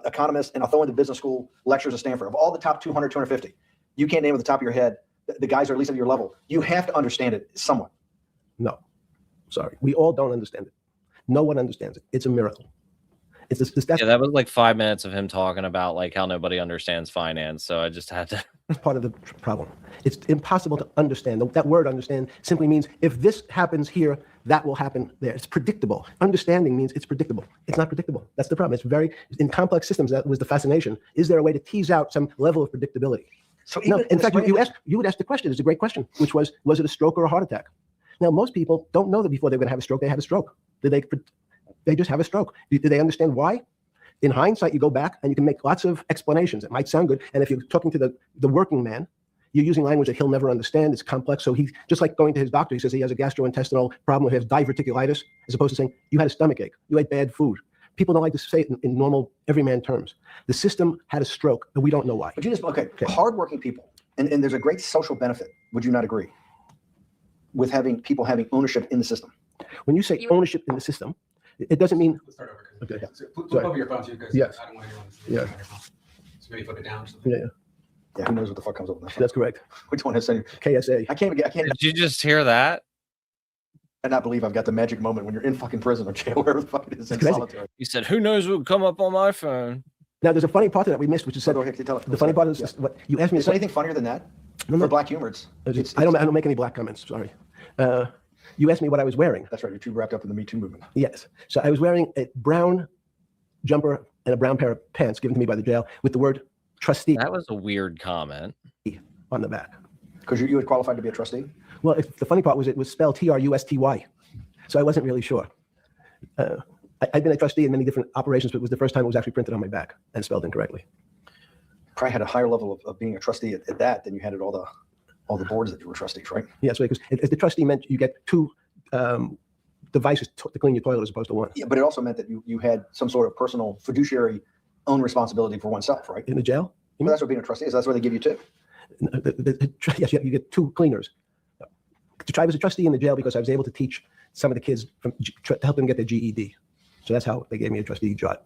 economists, and I'll throw in the business school lectures at Stanford. Of all the top 200, 250, you can't name at the top of your head the guys are at least at your level. You have to understand it somewhat. No, sorry. We all don't understand it. No one understands it. It's a miracle. It's that was like 5 minutes of him talking about like how nobody understands finance. So I just had to. Part of the problem. It's impossible to understand. That word "understand" simply means if this happens here, that will happen there. It's predictable. Understanding means it's predictable. It's not predictable. That's the problem. It's in complex systems. That was the fascination. Is there a way to tease out some level of predictability? So no. In fact, you would ask the question. It's a great question, which was it a stroke or a heart attack? Now, most people don't know that before they're going to have a stroke, they had a stroke. They just have a stroke. Do they understand why? In hindsight, you go back and you can make lots of explanations. It might sound good. And if you're talking to the working man, you're using language that he'll never understand. It's complex. So he, just like going to his doctor, he says he has a gastrointestinal problem, he has diverticulitis, as opposed to saying, you had a stomach ache, you ate bad food. People don't like to say it in normal, everyman terms. The system had a stroke, and we don't know why. But okay. Hardworking people, and there's a great social benefit, would you not agree, with people having ownership in the system? When you say ownership in the system, it doesn't mean. Let's start over. Okay. So flip over your phone too, because Yes. I don't want anyone to see Yeah. it on your phone. So maybe flip it down or something. Yeah, Who knows what the fuck comes up with that? that's correct. Which one has sent you? KSA. I can't Did you just hear that? not believe I've got the magic moment when you're in fucking prison or jail, wherever the fuck it is, in Crazy. solitary. He said, "Who knows what would come up on my phone?" Now, there's a funny part of that we missed, which is So go ahead, tell it. the funny part is what you asked me. Is there anything funnier than that? No, For black humor, I don't make any black comments. Sorry. You asked me what I was wearing. That's right. You're too wrapped up in the Me Too movement. Yes. So I was wearing a brown jumper and a brown pair of pants given to me by the jail with the word trustee That was a weird comment. on the back. Because you had qualified to be a trustee? Well, the funny part was it was spelled Trusty. So I wasn't really sure. I'd been a trustee in many different operations, but it was the first time it was actually printed on my back and spelled incorrectly. Probably had a higher level of being a trustee at that than you had at all the boards that you were trustees, right? Yes, because if the trustee meant you get two devices to clean your toilet as opposed to one. Yeah, but it also meant that you had some sort of personal fiduciary own responsibility for oneself, right? In the jail? Well, that's what being a trustee is. That's what they give you too. Yes, you get two cleaners. I was a trustee in the jail because I was able to teach some of the kids to help them get their GED. So that's how they gave me a trustee job.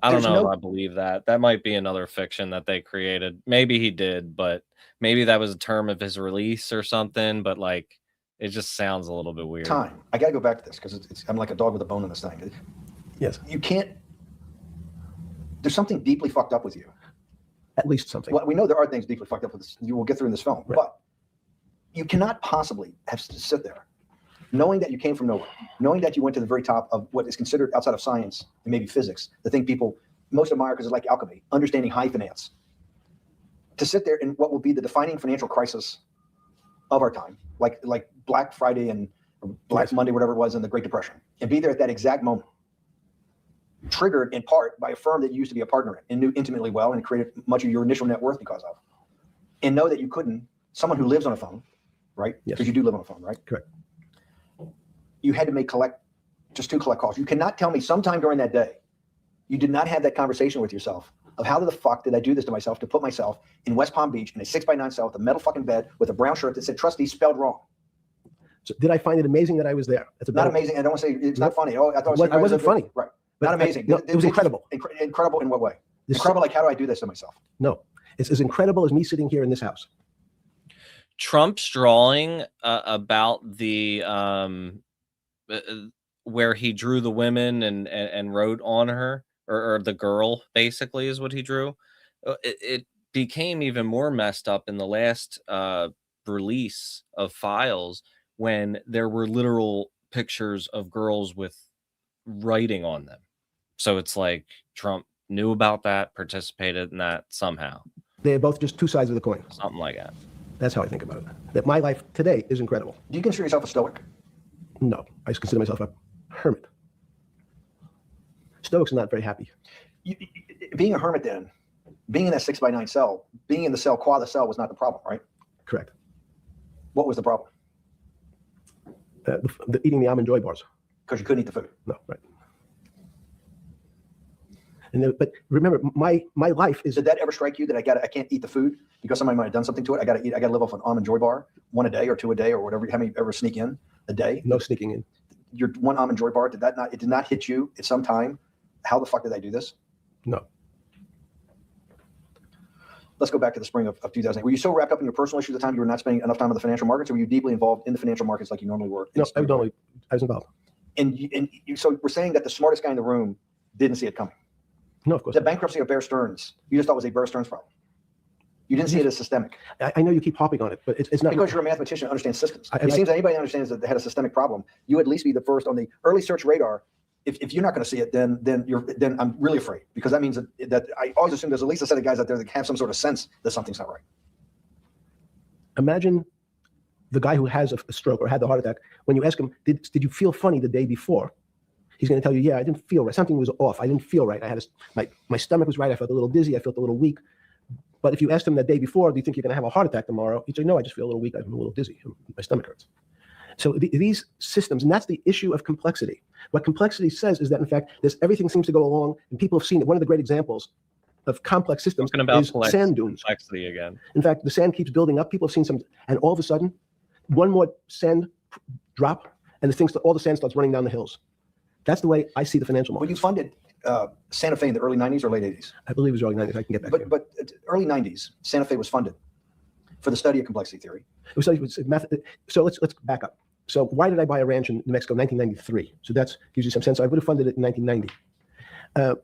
I don't There's know no- if I believe that. That might be another fiction that they created. Maybe he did, but maybe that was a term of his release or something. But like, it just sounds a little bit weird. Time. I got to go back to this because I'm like a dog with a bone in this thing. Yes, You can't. There's something deeply fucked up with you. at least something. Well, we know there are things deeply fucked up with this. You will get through in this film, Right. but you cannot possibly have to sit there, knowing that you came from nowhere, knowing that you went to the very top of what is considered outside of science and maybe physics, the thing people most admire because it's like alchemy, understanding high finance. To sit there in what will be the defining financial crisis of our time, like Black Friday and Black Yes. Monday, whatever it was in the Great Depression, and be there at that exact moment, triggered in part by a firm that you used to be a partner in and knew intimately well and created much of your initial net worth because of, and know that you couldn't, someone who lives on a phone, right? Yes. Because you do live on a phone, right? Correct. You had to make just 2 collect calls. You cannot tell me sometime during that day, you did not have that conversation with yourself of how the fuck did I do this to myself to put myself in West Palm Beach in a 6x9 cell with a metal fucking bed with a brown shirt that said trustee spelled wrong. So did I find it amazing that I was there? That's a Not better- amazing. I don't want to say it's not funny. Oh, I thought I wasn't funny. Right. But Not amazing. no, it was incredible. Incredible in what way? This- Incredible, like how do I do this to myself? No, it's as incredible as me sitting here in this house. Trump's drawing about the where he drew the women and wrote on her, or the girl basically is what he drew. It became even more messed up in the last release of files when there were literal pictures of girls with writing on them. So it's like Trump knew about that, participated in that somehow, They're both just two sides of the coin. something like that. That's how I think about it. That my life today is incredible. Do you consider yourself a stoic? No, I just consider myself a hermit. Stoics are not very happy. Being a hermit then, being in that 6x9 cell, being in the cell, qua the cell was not the problem, right? Correct. What was the problem? Eating the almond joy bars. Because you couldn't eat the food. No, right. But remember, my life is. Did that ever strike you that I can't eat the food because somebody might have done something to it? I got to live off an almond joy bar, 1 a day or 2 a day or whatever. How many ever sneak in a day? No sneaking in. Your 1 almond joy bar, it did not hit you at some time? How the fuck did I do this? No. Let's go back to the spring of 2008. Were you so wrapped up in your personal issues at the time you were not spending enough time on the financial markets, or were you deeply involved in the financial markets like you normally were? No, I was involved. So we're saying that the smartest guy in the room didn't see it coming. No, of course. The bankruptcy of Bear Stearns, you just thought was a Bear Stearns problem. You didn't see it as systemic. I know you keep harping on it, but it's not. Because you're a mathematician, understands systems. I It seems that anybody understands that they had a systemic problem. You at least be the first on the early search radar. If you're not going to see it, then I'm really afraid, because that means that I always assume there's at least a set of guys out there that have some sort of sense that something's not right. Imagine the guy who has a stroke or had the heart attack. When you ask him, did you feel funny the day before? He's going to tell you, yeah, I didn't feel right. Something was off. I didn't feel right. I had my stomach was right. I felt a little dizzy. I felt a little weak. But if you asked him the day before, do you think you're going to have a heart attack tomorrow? He'd say, no, I just feel a little weak. I'm a little dizzy. My stomach hurts. So these systems, and that's the issue of complexity. What complexity says is that, in fact, everything seems to go along, and people have seen it. One of the great examples of complex systems is sand dunes. Complexity again. In fact, the sand keeps building up. People have seen some, and all of a sudden, one more sand drop, and all the sand starts running down the hills. That's the way I see the financial Well, markets. you funded Santa Fe in the early 90s or late 80s. I believe it was early 90s. I can get back to you. But early 90s, Santa Fe was funded for the study of complexity theory. So let's back up. So why did I buy a ranch in New Mexico in 1993? So that gives you some sense. I would have funded it in 1990.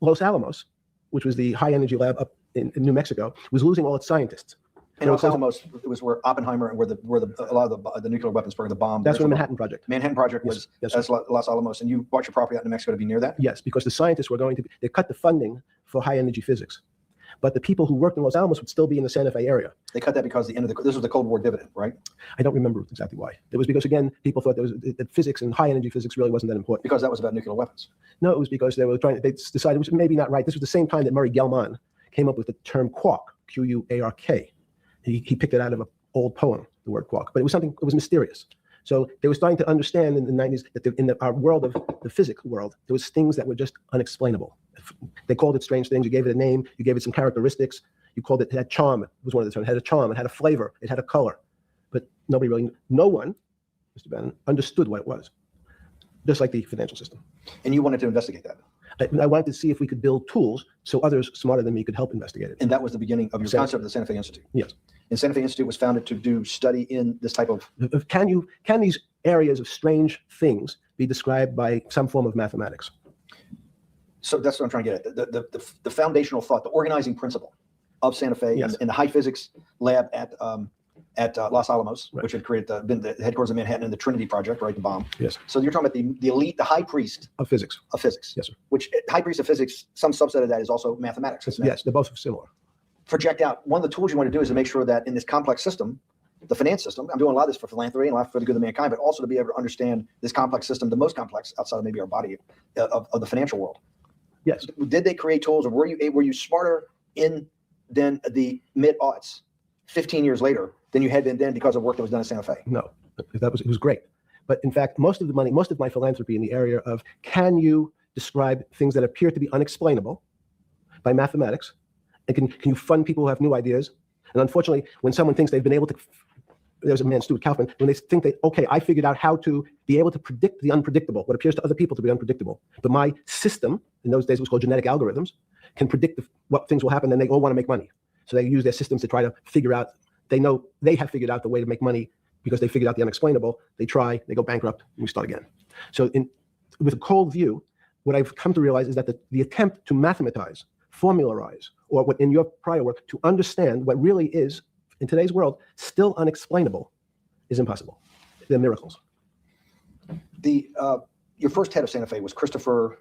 Los Alamos, which was the high energy lab up in New Mexico, was losing all its scientists. And Los Alamos, it was where Oppenheimer and where a lot of the nuclear weapons were, the bomb. That's where the Manhattan Project. Manhattan Project was Yes. Los Alamos, and you bought your property out in New Mexico to be near that? Yes, because the scientists were they cut the funding for high energy physics. But the people who worked in Los Alamos would still be in the Santa Fe area. They cut that because this was the Cold War dividend, right? I don't remember exactly why. It was because, again, people thought that physics and high energy physics really wasn't that important. Because that was about nuclear weapons. No, it was because they decided it was maybe not right. This was the same time that Murray Gell-Mann came up with the term quark, Q-U-A-R-K. He picked it out of an old poem, the word quark, but it was mysterious. So they were starting to understand in the 90s that in our world of the physics world, there was things that were just unexplainable. They called it strange things. You gave it a name. You gave it some characteristics. You called it had charm. It was one of the terms. It had a charm. It had a flavor. It had a color. But no one, Mr. Bannon, understood what it was. Just like the financial system. And you wanted to investigate that. I wanted to see if we could build tools so others smarter than me could help investigate it. And that was the beginning of your concept of the Santa Fe Institute. Yes. And Santa Fe Institute was founded to do study in this type of. Can these areas of strange things be described by some form of mathematics? So that's what I'm trying to get at. The foundational thought, the organizing principle of Santa Fe in the high physics lab at Los Alamos, which had created been the headquarters of Manhattan and the Trinity Project, right? The bomb. Yes. So you're talking about the elite, the high priest Of physics. of physics. Yes, sir. Which high priest of physics, some subset of that is also mathematics. Isn't it? Yes, they're both similar. Project out. One of the tools you want to do is to make sure that in this complex system, the finance system, I'm doing a lot of this for philanthropy and a lot for the good of mankind, but also to be able to understand this complex system, the most complex outside of maybe our body of the financial world. Yes. Did they create tools, or were you smarter in than the mid-aughts, 15 years later, than you had been then because of work that was done at Santa Fe? No, it was great. But in fact, most of my philanthropy in the area of can you describe things that appear to be unexplainable by mathematics, and can you fund people who have new ideas? And unfortunately, when someone thinks they've been able to, there's a man, Stuart Kaufman, when they think okay, I figured out how to be able to predict the unpredictable, what appears to other people to be unpredictable. But my system, in those days it was called genetic algorithms, can predict what things will happen, and they all want to make money. So they use their systems to try to figure out, they know they have figured out the way to make money because they figured out the unexplainable. They try, they go bankrupt, and we start again. So with a cold view, what I've come to realize is that the attempt to mathematize, formularize, or what in your prior work, to understand what really is, in today's world, still unexplainable, is impossible. They're miracles. Your first head of Santa Fe was Christopher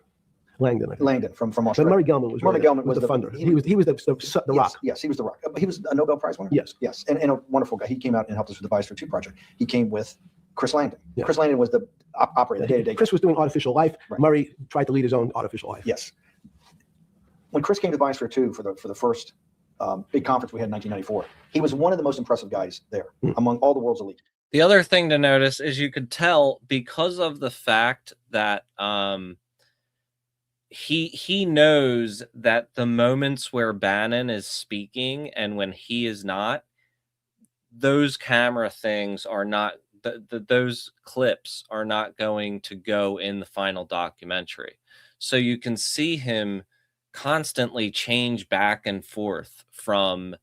Langdon, I think. Langdon from But Australia. Murray Gell-Mann was, Murray Gell-Mann was the funder. He was the rock. Yes, he was the rock. He was a Nobel Prize winner? Yes. Yes, and a wonderful guy. He came out and helped us with the Vice for 2 project. He came with Chris Langdon. Yeah. Chris Langdon was the operator, the day-to-day Chris guy. was doing artificial life. Right. Murray tried to lead his own artificial life. Yes. When Chris came to the Vice for 2 for the first big conference we had in 1994, he was one of the most impressive guys there among all the world's elite. The other thing to notice is you could tell because of the fact that he knows that the moments where Bannon is speaking and when he is not, those camera things are not, those clips are not going to go in the final documentary. So you can see him constantly change back and forth from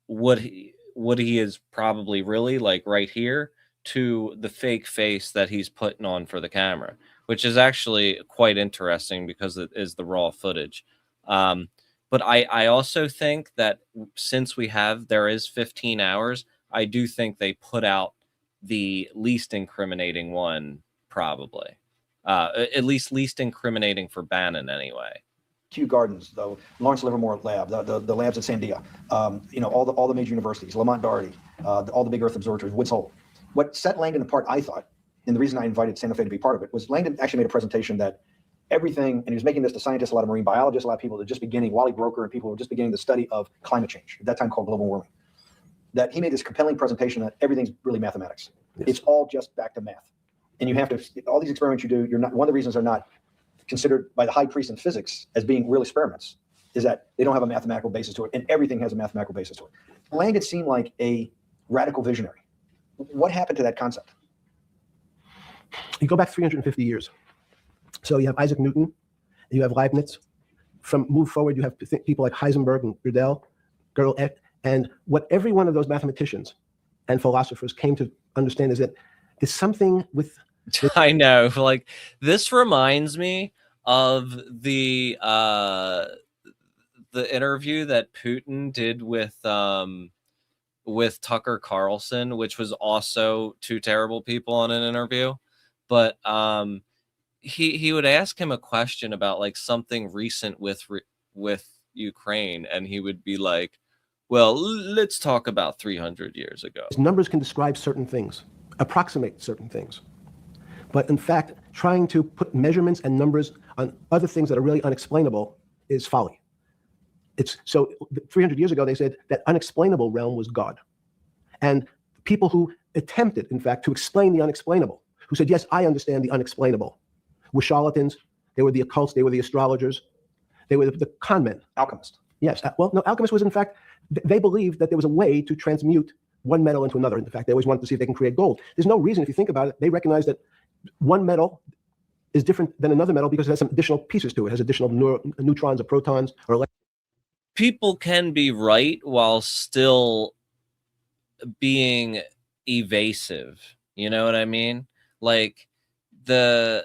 what he is probably really like right here to the fake face that he's putting on for the camera, which is actually quite interesting because it is the raw footage. But I also think that since there is 15 hours, I do think they put out the least incriminating one, probably. At least incriminating for Bannon anyway. Kew Gardens, the Lawrence Livermore lab, the labs at Sandia, all the major universities, Lamont Doherty, all the big Earth observatories, Woods Hole. What set Langdon apart, I thought, and the reason I invited Santa Fe to be part of it, was Langdon actually made a presentation that everything, and he was making this to scientists, a lot of marine biologists, a lot of people that were just beginning, Wally Broker and people who were just beginning the study of climate change, at that time called global warming, that he made this compelling presentation that everything's really mathematics. Yes. It's all just back to math. And you have to, all these experiments you do, one of the reasons they're not considered by the high priest in physics as being real experiments is that they don't have a mathematical basis to it, and everything has a mathematical basis to it. Langdon seemed like a radical visionary. What happened to that concept? You go back 350 years. So you have Isaac Newton, you have Leibniz. Move forward, you have people like Heisenberg and Gödel, and what every one of those mathematicians and philosophers came to understand is that there's something with I know, like this reminds me of the interview that Putin did with Tucker Carlson, which was also 2 terrible people on an interview. But he would ask him a question about like something recent with Ukraine, and he would be like, well, let's talk about 300 years ago. Numbers can describe certain things, approximate certain things. But in fact, trying to put measurements and numbers on other things that are really unexplainable is folly. So 300 years ago, they said that unexplainable realm was God. And people who attempted, in fact, to explain the unexplainable, who said, yes, I understand the unexplainable, were charlatans. They were the occults. They were the astrologers. They were the con men. Alchemists. Yes. Well, no, alchemists was, in fact, they believed that there was a way to transmute one metal into another. In fact, they always wanted to see if they can create gold. There's no reason, if you think about it, they recognize that one metal is different than another metal because it has some additional pieces to it. It has additional neutrons or protons or electrons. People can be right while still being evasive. You know what I mean? Like a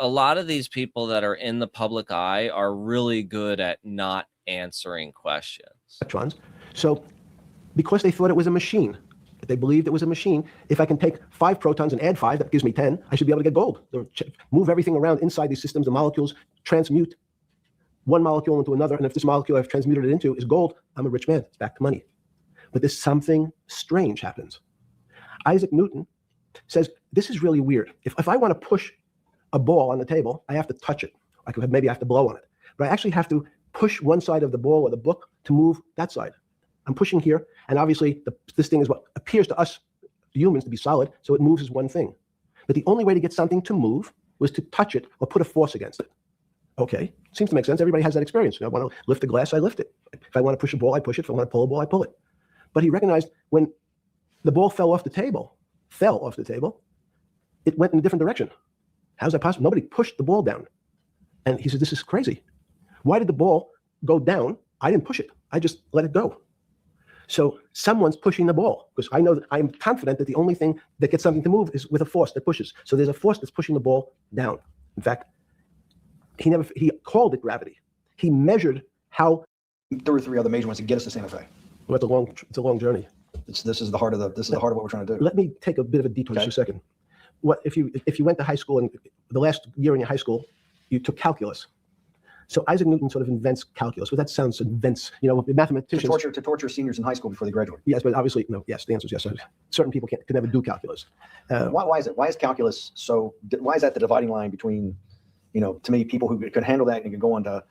lot of these people that are in the public eye are really good at not answering questions. Electrons. So because they thought it was a machine, they believed it was a machine, if I can take 5 protons and add 5, that gives me 10, I should be able to get gold. Move everything around inside these systems, the molecules transmute one molecule into another, and if this molecule I've transmuted it into is gold, I'm a rich man. It's back to money. But there's something strange happens. Isaac Newton says, this is really weird. If I want to push a ball on the table, I have to touch it. Maybe I have to blow on it. But I actually have to push one side of the ball or the book to move that side. I'm pushing here, and obviously this thing is what appears to us humans to be solid, so it moves as one thing. But the only way to get something to move was to touch it or put a force against it. Okay, seems to make sense. Everybody has that experience. I want to lift a glass, I lift it. If I want to push a ball, I push it. If I want to pull a ball, I pull it. But he recognized when the ball fell off the table, it went in a different direction. How's that possible? Nobody pushed the ball down. And he said, this is crazy. Why did the ball go down? I didn't push it. I just let it go. So someone's pushing the ball, because I know that I'm confident that the only thing that gets something to move is with a force that pushes. So there's a force that's pushing the ball down. In fact, he called it gravity. He measured how. There were 3 other major ones to get us to Santa Fe. Well, it's a long journey. This is the heart of what we're trying to do. Let me take a bit of a detour just a second. What if you went to high school, and the last year in your high school, you took calculus? So Isaac Newton sort of invents calculus. Well, that sounds mathematicians to torture seniors in high school before they graduate. Yes, but obviously no. Yes, the answer is yes. Certain people can never do calculus. Why is it? Why is calculus so? Why is that the dividing line between, to me, people who could handle that and can go on to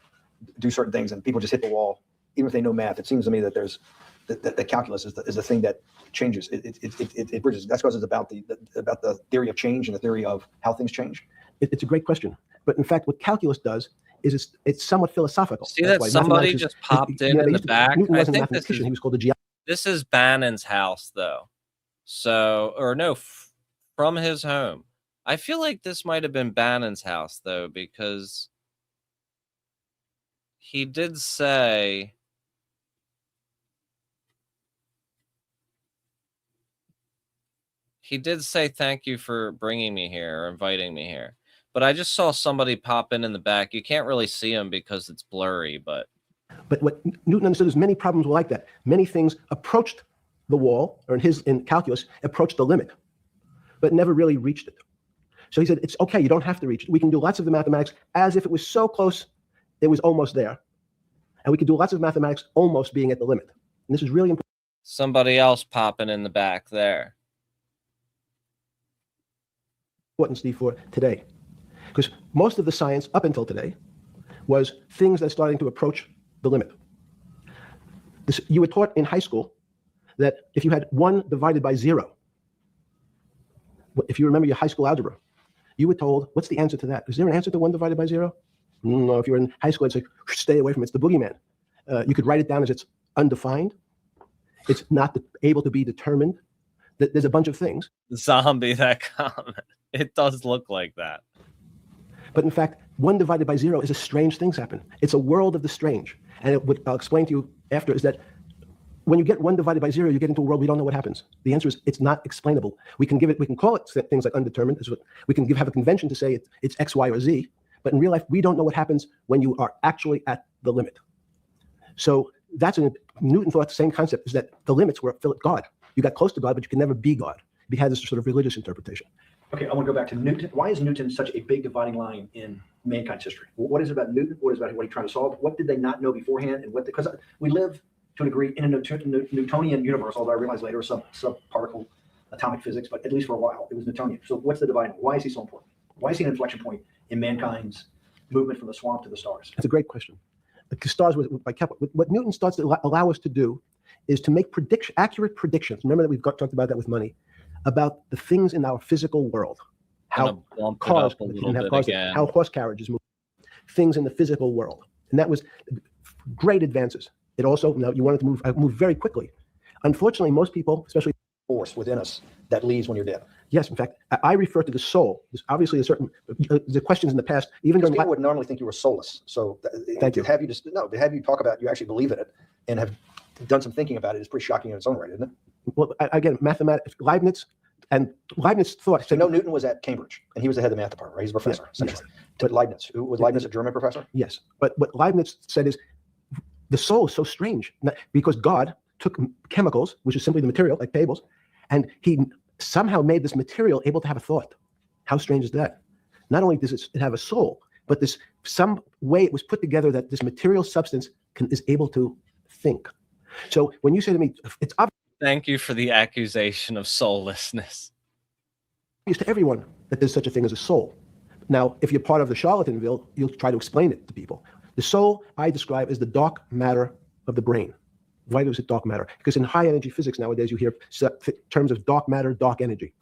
do certain things, and people just hit the wall, even if they know math? It seems to me that there's that calculus is the thing that changes. It bridges. That's because it's about the theory of change and the theory of how things change. It's a great question, but in fact, what calculus does is it's somewhat philosophical. See that somebody just popped in the back? Newton I wasn't a think mathematician. He was called a geologist. This is Bannon's house, though. So, or no, from his home. I feel like this might have been Bannon's house, though, because he did say thank you for bringing me here or inviting me here. But I just saw somebody pop in the back. You can't really see him because it's blurry, but what Newton understood is many problems were like that. Many things approached the wall, or in calculus, approached the limit, but never really reached it. So he said, it's okay, you don't have to reach it. We can do lots of the mathematics as if it was so close, it was almost there. And we can do lots of mathematics almost being at the limit. And this is really important. Somebody else popping in the back there. Important, Steve, for today. Because most of the science up until today was things that are starting to approach the limit. You were taught in high school that if you had 1 divided by 0, if you remember your high school algebra, you were told, what's the answer to that? Is there an answer to 1 divided by 0? No, if you're in high school, it's like, stay away from it. It's the boogeyman. You could write it down as it's undefined. It's not able to be determined. There's a bunch of things. Zombie, that comment. It does look like that. But in fact, 1 divided by 0 is a strange things happen. It's a world of the strange. And what I'll explain to you after is that when you get 1 divided by 0, you get into a world we don't know what happens. The answer is it's not explainable. We can call it things like undetermined. We can have a convention to say it's X, Y, or Z. But in real life, we don't know what happens when you are actually at the limit. So Newton thought the same concept is that the limits were God. You got close to God, but you can never be God. He had this sort of religious interpretation. Okay, I want to go back to Newton. Why is Newton such a big dividing line in mankind's history? What is it about Newton? What is it about what he's trying to solve? What did they not know beforehand? And because we live to a degree in a Newtonian universe, although I realized later subparticle atomic physics, but at least for a while it was Newtonian. So what's the dividing line? Why is he so important? Why is he an inflection point in mankind's movement from the swamp to the stars? That's a great question. The stars by Kepler. What Newton starts to allow us to do is to make accurate predictions. Remember that we've talked about that with money, about the things in our physical world, how cars, how horse carriages move, things in the physical world, and that was great advances. It also, you wanted to move very quickly. Unfortunately, most people, especially force within us that leaves when you're dead. Yes, in fact, I refer to the soul. There's obviously a certain the questions in the past, even Because during people would normally think you were soulless. So Thank you. to have you talk about you actually believe in it and have done some thinking about it is pretty shocking in its own right, isn't it? well, again, mathematics, Leibniz thought. So Newton was at Cambridge and he was the head of the math department, right? He's a professor, Yeah, essentially. But Leibniz, was Leibniz a German professor? Yes, but what Leibniz said is the soul is so strange because God took chemicals, which is simply the material, like pebbles, and he somehow made this material able to have a thought. How strange is that? Not only does it have a soul, but this some way it was put together that this material substance is able to think. So when you say to me, it's obvious Thank you for the accusation of soullessness. to everyone that there's such a thing as a soul. Now, if you're part of the charlatanville, you'll try to explain it to people. The soul I describe as the dark matter of the brain. Why is it dark matter? Because in high energy physics nowadays, you hear terms of dark matter, dark energy.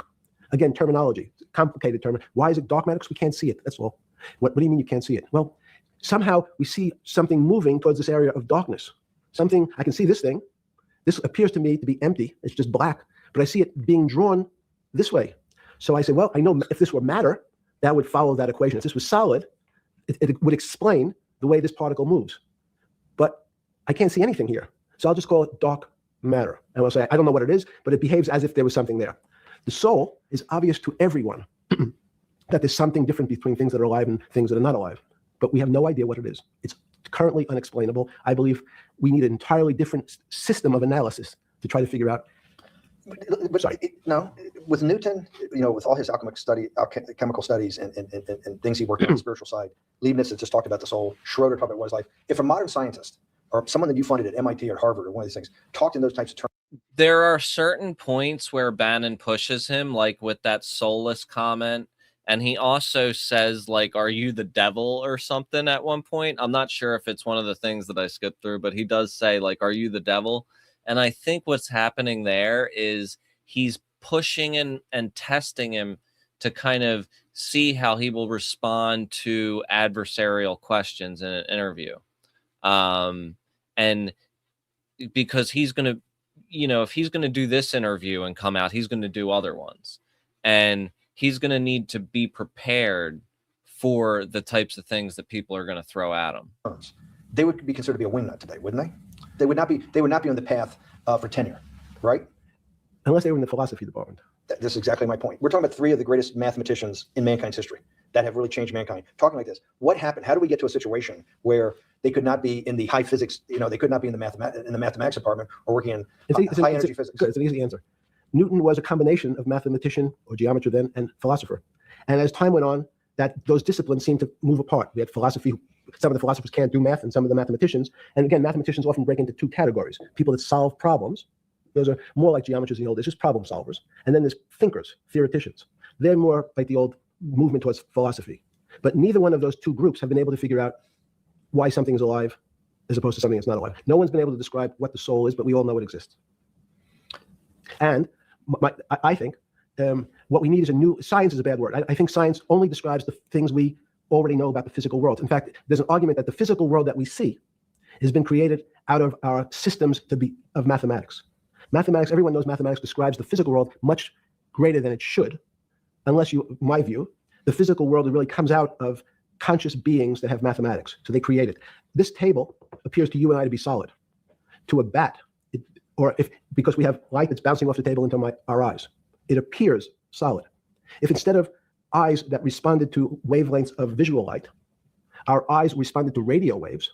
Again, terminology, complicated term. Why is it dark matter? Because we can't see it. That's all. What do you mean you can't see it? Well, somehow we see something moving towards this area of darkness. Something, I can see this thing. This appears to me to be empty. It's just black, but I see it being drawn this way. So I say, well, I know if this were matter, that would follow that equation. If this was solid, it would explain the way this particle moves. But I can't see anything here. So I'll just call it dark matter. And I'll say, I don't know what it is, but it behaves as if there was something there. The soul is obvious to everyone that there's something different between things that are alive and things that are not alive. But we have no idea what it is. It's currently unexplainable. I believe we need an entirely different system of analysis to try to figure out. But no, with Newton, with all his chemical studies and things he worked on the spiritual side, Leibniz had just talked about the soul. Schroeder talked about what it's like. If a modern scientist or someone that you funded at MIT or Harvard or one of these things talked in those types of terms. There are certain points where Bannon pushes him, like with that soulless comment. And he also says, like, are you the devil or something at one point? I'm not sure if it's one of the things that I skipped through, but he does say, like, are you the devil? And I think what's happening there is he's pushing and testing him to kind of see how he will respond to adversarial questions in an interview. And because he's going to, if he's going to do this interview and come out, he's going to do other ones. And he's going to need to be prepared for the types of things that people are going to throw at him. They would be considered to be a wingnut today, wouldn't they? They would not be on the path for tenure, right? Unless they were in the philosophy department. That's exactly my point. We're talking about three of the greatest mathematicians in mankind's history that have really changed mankind. Talking like this, what happened? How do we get to a situation where they could not be in the high physics? They could not be in the mathematics department or working in high energy physics. Good, it's an easy answer. Newton was a combination of mathematician or geometer then and philosopher. And as time went on, those disciplines seemed to move apart. We had philosophy. Some of the philosophers can't do math, and some of the mathematicians. And again, mathematicians often break into two categories: people that solve problems. Those are more like geometers in the old days, just problem solvers. And then there's thinkers, theoreticians. They're more like the old movement towards philosophy. But neither one of those two groups have been able to figure out why something is alive as opposed to something that's not alive. No one's been able to describe what the soul is, but we all know it exists. And I think what we need is science is a bad word. I think science only describes the things we already know about the physical world. In fact, there's an argument that the physical world that we see has been created out of our systems of mathematics. Mathematics, everyone knows mathematics describes the physical world much greater than it should, unless my view, the physical world really comes out of conscious beings that have mathematics. So they create it. This table appears to you and I to be solid. To a bat, because we have light that's bouncing off the table into our eyes, it appears solid. If instead of eyes that responded to wavelengths of visual light, our eyes responded to radio waves,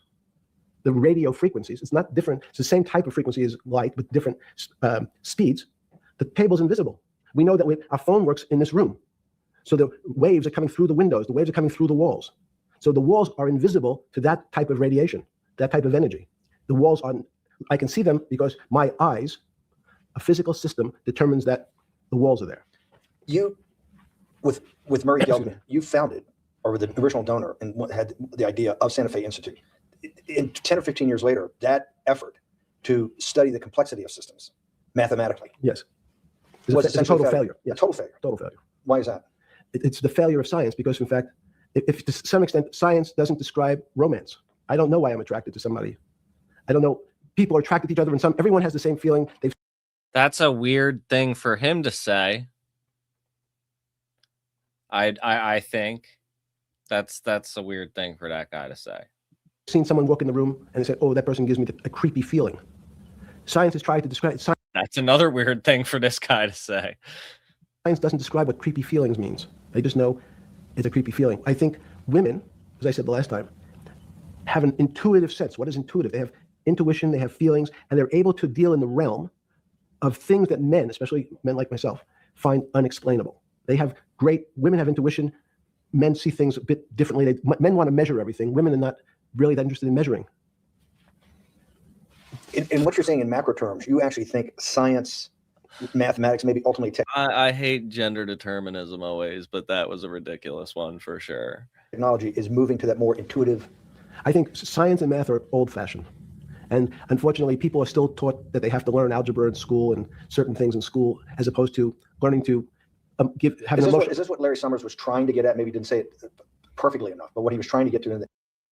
the radio frequencies, it's not different, it's the same type of frequency as light with different speeds, the table's invisible. We know that our phone works in this room. So the waves are coming through the windows, the waves are coming through the walls. So the walls are invisible to that type of radiation, that type of energy. The walls I can see them because my eyes, a physical system, determines that the walls are there. You, with Murray Gell-Mann, you founded, or were the original donor, and had the idea of Santa Fe Institute. In 10 or 15 years later, that effort to study the complexity of systems mathematically. Yes. It's a total failure. Yes. A total failure. Total failure. Why is that? It's the failure of science because, in fact, if to some extent, science doesn't describe romance. I don't know why I'm attracted to somebody. I don't know. People are attracted to each other, and everyone has the same feeling. That's a weird thing for him to say. I think that's a weird thing for that guy to say. Seen someone walk in the room and said, "Oh, that person gives me a creepy feeling." Science has tried to describe. That's another weird thing for this guy to say. Science doesn't describe what creepy feelings means. They just know it's a creepy feeling. I think women, as I said the last time, have an intuitive sense. What is intuitive? They have intuition, they have feelings, and they're able to deal in the realm of things that men, especially men like myself, find unexplainable. Women have intuition. Men see things a bit differently. Men want to measure everything. Women are not really that interested in measuring. In what you're saying in macro terms, you actually think science, mathematics, maybe ultimately I hate gender determinism always, but that was a ridiculous one for sure. technology is moving to that more intuitive. I think science and math are old-fashioned. And unfortunately, people are still taught that they have to learn algebra in school and certain things in school, as opposed to learning to Is this what Larry Summers was trying to get at? Maybe he didn't say it perfectly enough, but what he was trying to get to in the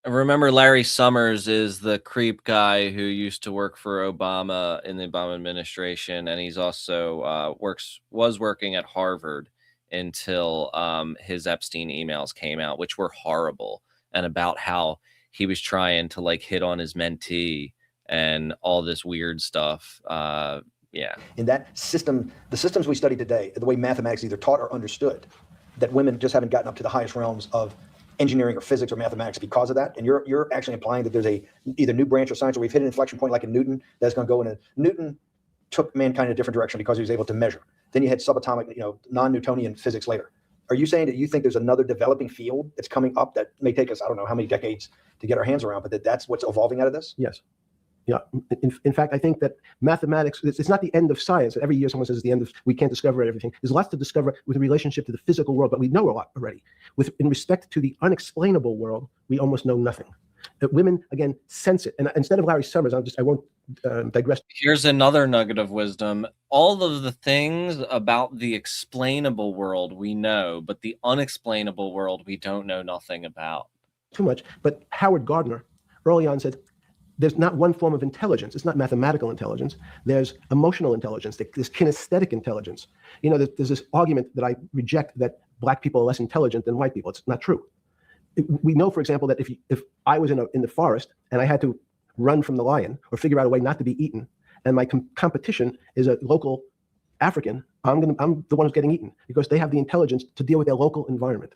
Remember, Larry Summers is the creep guy who used to work for Obama in the Obama administration, and he's also was working at Harvard until his Epstein emails came out, which were horrible, and about how he was trying to like hit on his mentee and all this weird stuff. Yeah. in that system, the systems we study today, the way mathematics either taught or understood, that women just haven't gotten up to the highest realms of engineering or physics or mathematics because of that. And you're actually implying that there's a either new branch of science, or we've hit an inflection point like in Newton that's going to go in Newton took mankind in a different direction because he was able to measure. Then you had subatomic, non-Newtonian physics later. Are you saying that you think there's another developing field that's coming up that may take us, I don't know how many decades to get our hands around, but that's what's evolving out of this? Yes. Yeah. In fact, I think that mathematics, it's not the end of science. Every year someone says it's the end of, we can't discover everything. There's lots to discover with relationship to the physical world, but we know a lot already. In respect to the unexplainable world, we almost know nothing. Women, again, sense it. And instead of Larry Summers, I won't digress. Here's another nugget of wisdom. All of the things about the explainable world we know, but the unexplainable world we don't know nothing about. Too much. But Howard Gardner early on said, there's not one form of intelligence. It's not mathematical intelligence. There's emotional intelligence. There's kinesthetic intelligence. There's this argument that I reject that black people are less intelligent than white people. It's not true. We know, for example, that if I was in the forest and I had to run from the lion or figure out a way not to be eaten, and my competition is a local African, I'm the one who's getting eaten because they have the intelligence to deal with their local environment.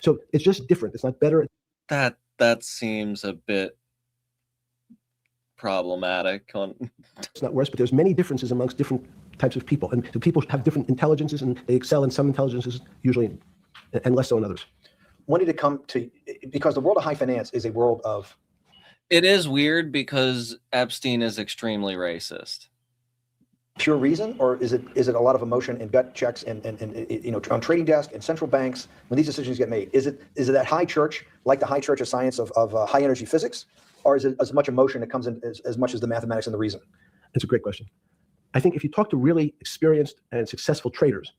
So it's just different. It's not better. That seems a bit problematic. It's not worse, but there's many differences amongst different types of people, and the people have different intelligences, and they excel in some intelligences usually, and less so in others. Wanted to come to, because the world of high finance is a world of. It is weird because Epstein is extremely racist. Pure reason, or is it a lot of emotion and gut checks and on trading desk and central banks when these decisions get made? Is it that high church, like the high church of science of high energy physics, or is it as much emotion that comes in as much as the mathematics and the reason? It's a great question. I think if you talk to really experienced and successful traders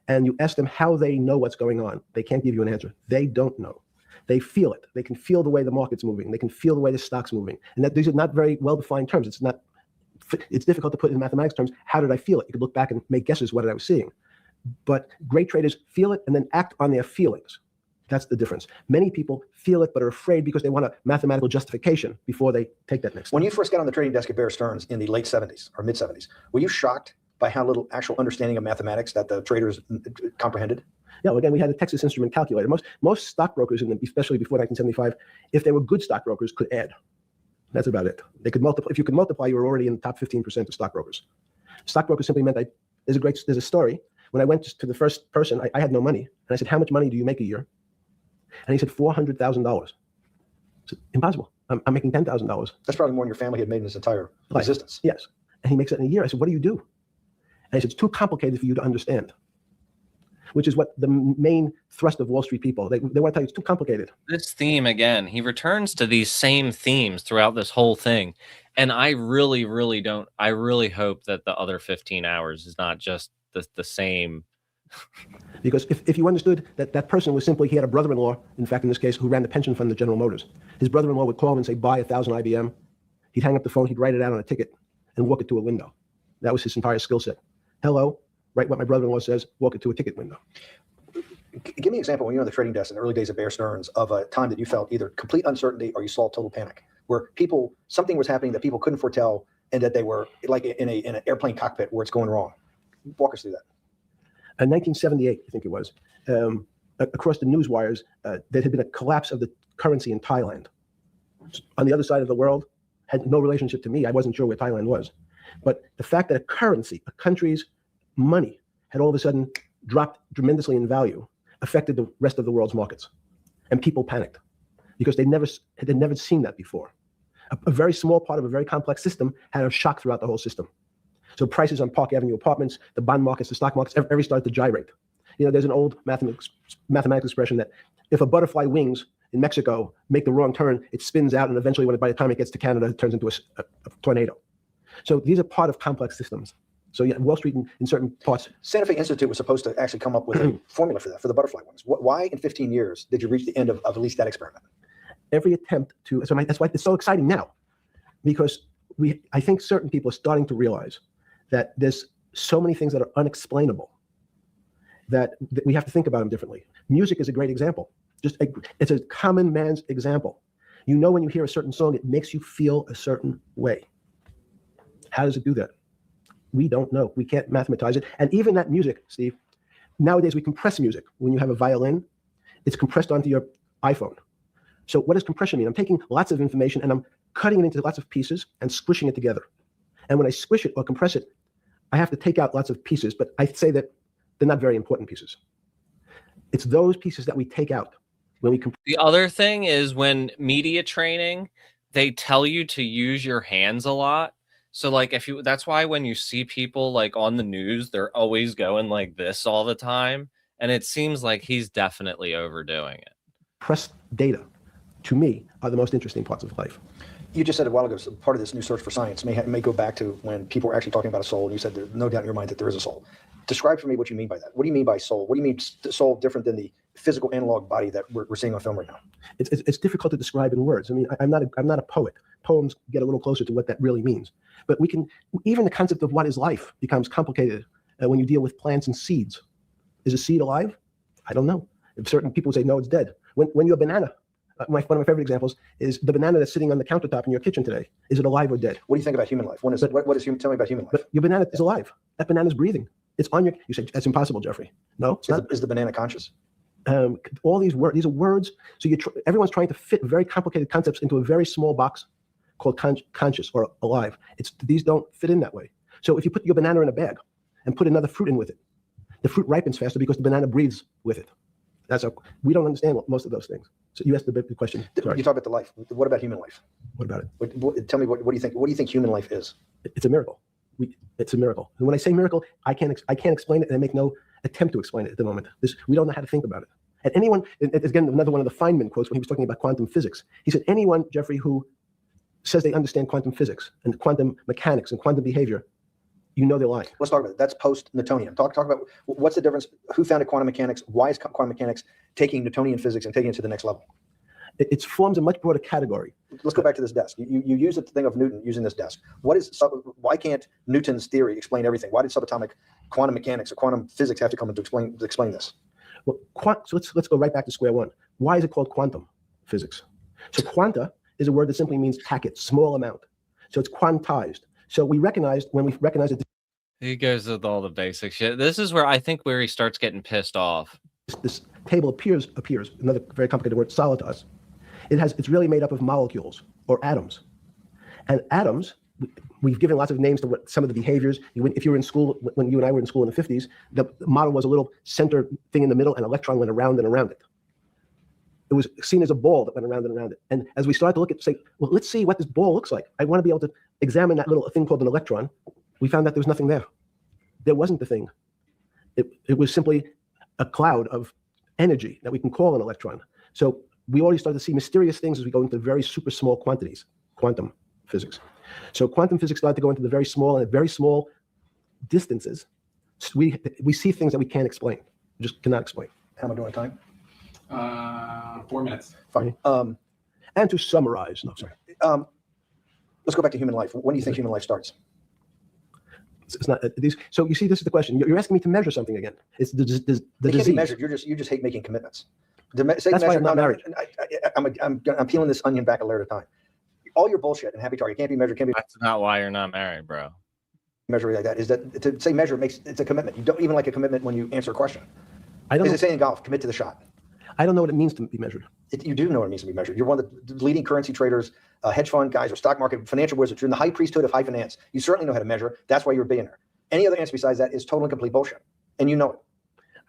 and you ask them how they know what's going on, they can't give you an answer. They don't know. They feel it. They can feel the way the market's moving. They can feel the way the stock's moving. And that these are not very well-defined terms. It's difficult to put in mathematics terms. How did I feel it? You could look back and make guesses what I was seeing. But great traders feel it and then act on their feelings. That's the difference. Many people feel it but are afraid because they want a mathematical justification before they take that next step. When you first got on the trading desk at Bear Stearns in the late 70s or mid 70s, were you shocked by how little actual understanding of mathematics that the traders comprehended? Yeah, well, again, we had a Texas Instrument calculator. Most stockbrokers, especially before 1975, if they were good stockbrokers, could add. That's about it. They could multiply. If you could multiply, you were already in the top 15% of stockbrokers. Stockbrokers simply meant there's a story. When I went to the first person, I had no money. And I said, how much money do you make a year? And he said, $400,000. I said, impossible. I'm making $10,000. That's probably more than your family had made in its entire existence. Yes. And he makes it in a year. I said, what do you do? And he said, it's too complicated for you to understand, which is what the main thrust of Wall Street people, they want to tell you it's too complicated. This theme, again, he returns to these same themes throughout this whole thing. And I really, really don't, I really hope that the other 15 hours is not just the same. Because if you understood that person was simply, he had a brother-in-law, in fact, in this case, who ran the pension fund at General Motors. His brother-in-law would call him and say, buy 1,000 IBM. He'd hang up the phone, he'd write it out on a ticket and walk it to a window. That was his entire skill set. Hello, write what my brother-in-law says, walk it to a ticket window. Give me an example when you're on the trading desk in the early days of Bear Stearns of a time that you felt either complete uncertainty or you saw total panic, where something was happening that people couldn't foretell and that they were like in an airplane cockpit where it's going wrong. Walk us through that. In 1978, I think it was, across the news wires, there had been a collapse of the currency in Thailand. On the other side of the world, had no relationship to me. I wasn't sure where Thailand was. But the fact that a country's money, had all of a sudden dropped tremendously in value, affected the rest of the world's markets. And people panicked because they'd never seen that before. A very small part of a very complex system had a shock throughout the whole system. So prices on Park Avenue apartments, the bond markets, the stock markets, every started to gyrate. There's an old mathematical expression that if a butterfly wings in Mexico make the wrong turn, it spins out, and eventually, by the time it gets to Canada, it turns into a tornado. So these are part of complex systems. So yeah, Wall Street in certain parts. Santa Fe Institute was supposed to actually come up with a formula for that, for the butterfly wings. Why in 15 years did you reach the end of at least that experiment? Every attempt to, so that's why it's so exciting now, because I think certain people are starting to realize that there's so many things that are unexplainable that we have to think about them differently. Music is a great example. It's a common man's example. When you hear a certain song, it makes you feel a certain way. How does it do that? We don't know. We can't mathematize it. And even that music, Steve, nowadays we compress music. When you have a violin, it's compressed onto your iPhone. So what does compression mean? I'm taking lots of information and I'm cutting it into lots of pieces and squishing it together. And when I squish it or compress it, I have to take out lots of pieces, but I say that they're not very important pieces. It's those pieces that we take out when we compress. The other thing is when media training, they tell you to use your hands a lot. So like that's why when you see people like on the news, they're always going like this all the time. And it seems like he's definitely overdoing it. Press data, to me, are the most interesting parts of life. You just said a while ago, so part of this new search for science may go back to when people were actually talking about a soul, and you said there's no doubt in your mind that there is a soul. Describe for me what you mean by that. What do you mean by soul? What do you mean soul different than the physical analog body that we're seeing on film right now? It's difficult to describe in words. I mean, I'm not a poet. Poems get a little closer to what that really means. But even the concept of what is life becomes complicated when you deal with plants and seeds. Is a seed alive? I don't know. If certain people say, no, it's dead. When you're a banana, one of my favorite examples is the banana that's sitting on the countertop in your kitchen today. Is it alive or dead? What do you think about human life? Tell me about human life. But your banana is alive. That banana's breathing. It's on your. You say that's impossible, Jeffrey. No, it's not. Is the banana conscious? All these words. These are words. So everyone's trying to fit very complicated concepts into a very small box called conscious or alive. These don't fit in that way. So if you put your banana in a bag and put another fruit in with it, the fruit ripens faster because the banana breathes with it. We don't understand most of those things. So you asked the big question. Sorry. You talk about the life. What about human life? What about it? Tell me what do you think? What do you think human life is? It's a miracle. It's a miracle. And when I say miracle, I can't explain it, and I make no attempt to explain it at the moment. We don't know how to think about it. And anyone, again, another one of the Feynman quotes when he was talking about quantum physics. He said, anyone, Jeffrey, who says they understand quantum physics and quantum mechanics and quantum behavior, they're lying. Let's talk about it. That's post-Newtonian. Talk about what's the difference. Who founded quantum mechanics? Why is quantum mechanics taking Newtonian physics and taking it to the next level? It forms a much broader category. Let's go back to this desk. You use the thing of Newton using this desk. Why can't Newton's theory explain everything? Why did subatomic quantum mechanics or quantum physics have to come in to explain this? Well, so let's go right back to square one. Why is it called quantum physics? So quanta is a word that simply means packet, small amount. So it's quantized. So when we recognize that he goes with all the basic shit. This is where he starts getting pissed off. This table appears, another very complicated word, solid to us. It's really made up of molecules or atoms. And atoms, we've given lots of names to some of the behaviors. If you were in school, when you and I were in school in the 50s, the model was a little center thing in the middle, and an electron went around and around it. It was seen as a ball that went around and around it. And as we started to look at, say, well, let's see what this ball looks like. I want to be able to examine that little thing called an electron. We found that there was nothing there. There wasn't the thing. It was simply a cloud of energy that we can call an electron. So we already started to see mysterious things as we go into very super small quantities, quantum physics. So quantum physics started to go into the very small, and at very small distances, we see things that we can't explain. We just cannot explain. How am I doing on time? 4 minutes. Fine. And to summarize, no, sorry. Let's go back to human life. When do you think human life starts? It's not these. So you see, this is the question. You're asking me to measure something again. It's the It can't be disease. measured. You just hate making commitments. That's why I'm not married. I'm peeling this onion back a layer at a time. All your bullshit and happy target can't be measured. Can't be That's not why you're not married, bro. measured like that. Is that to say measure it's a commitment. You don't even like a commitment when you answer a question. I don't As know. they say in golf, commit to the shot. I don't know what it means to be measured. You do know what it means to be measured. You're one of the leading currency traders, hedge fund guys, or stock market financial wizards. You're in the high priesthood of high finance. You certainly know how to measure. That's why you're a billionaire. Any other answer besides that is total and complete bullshit, and you know it.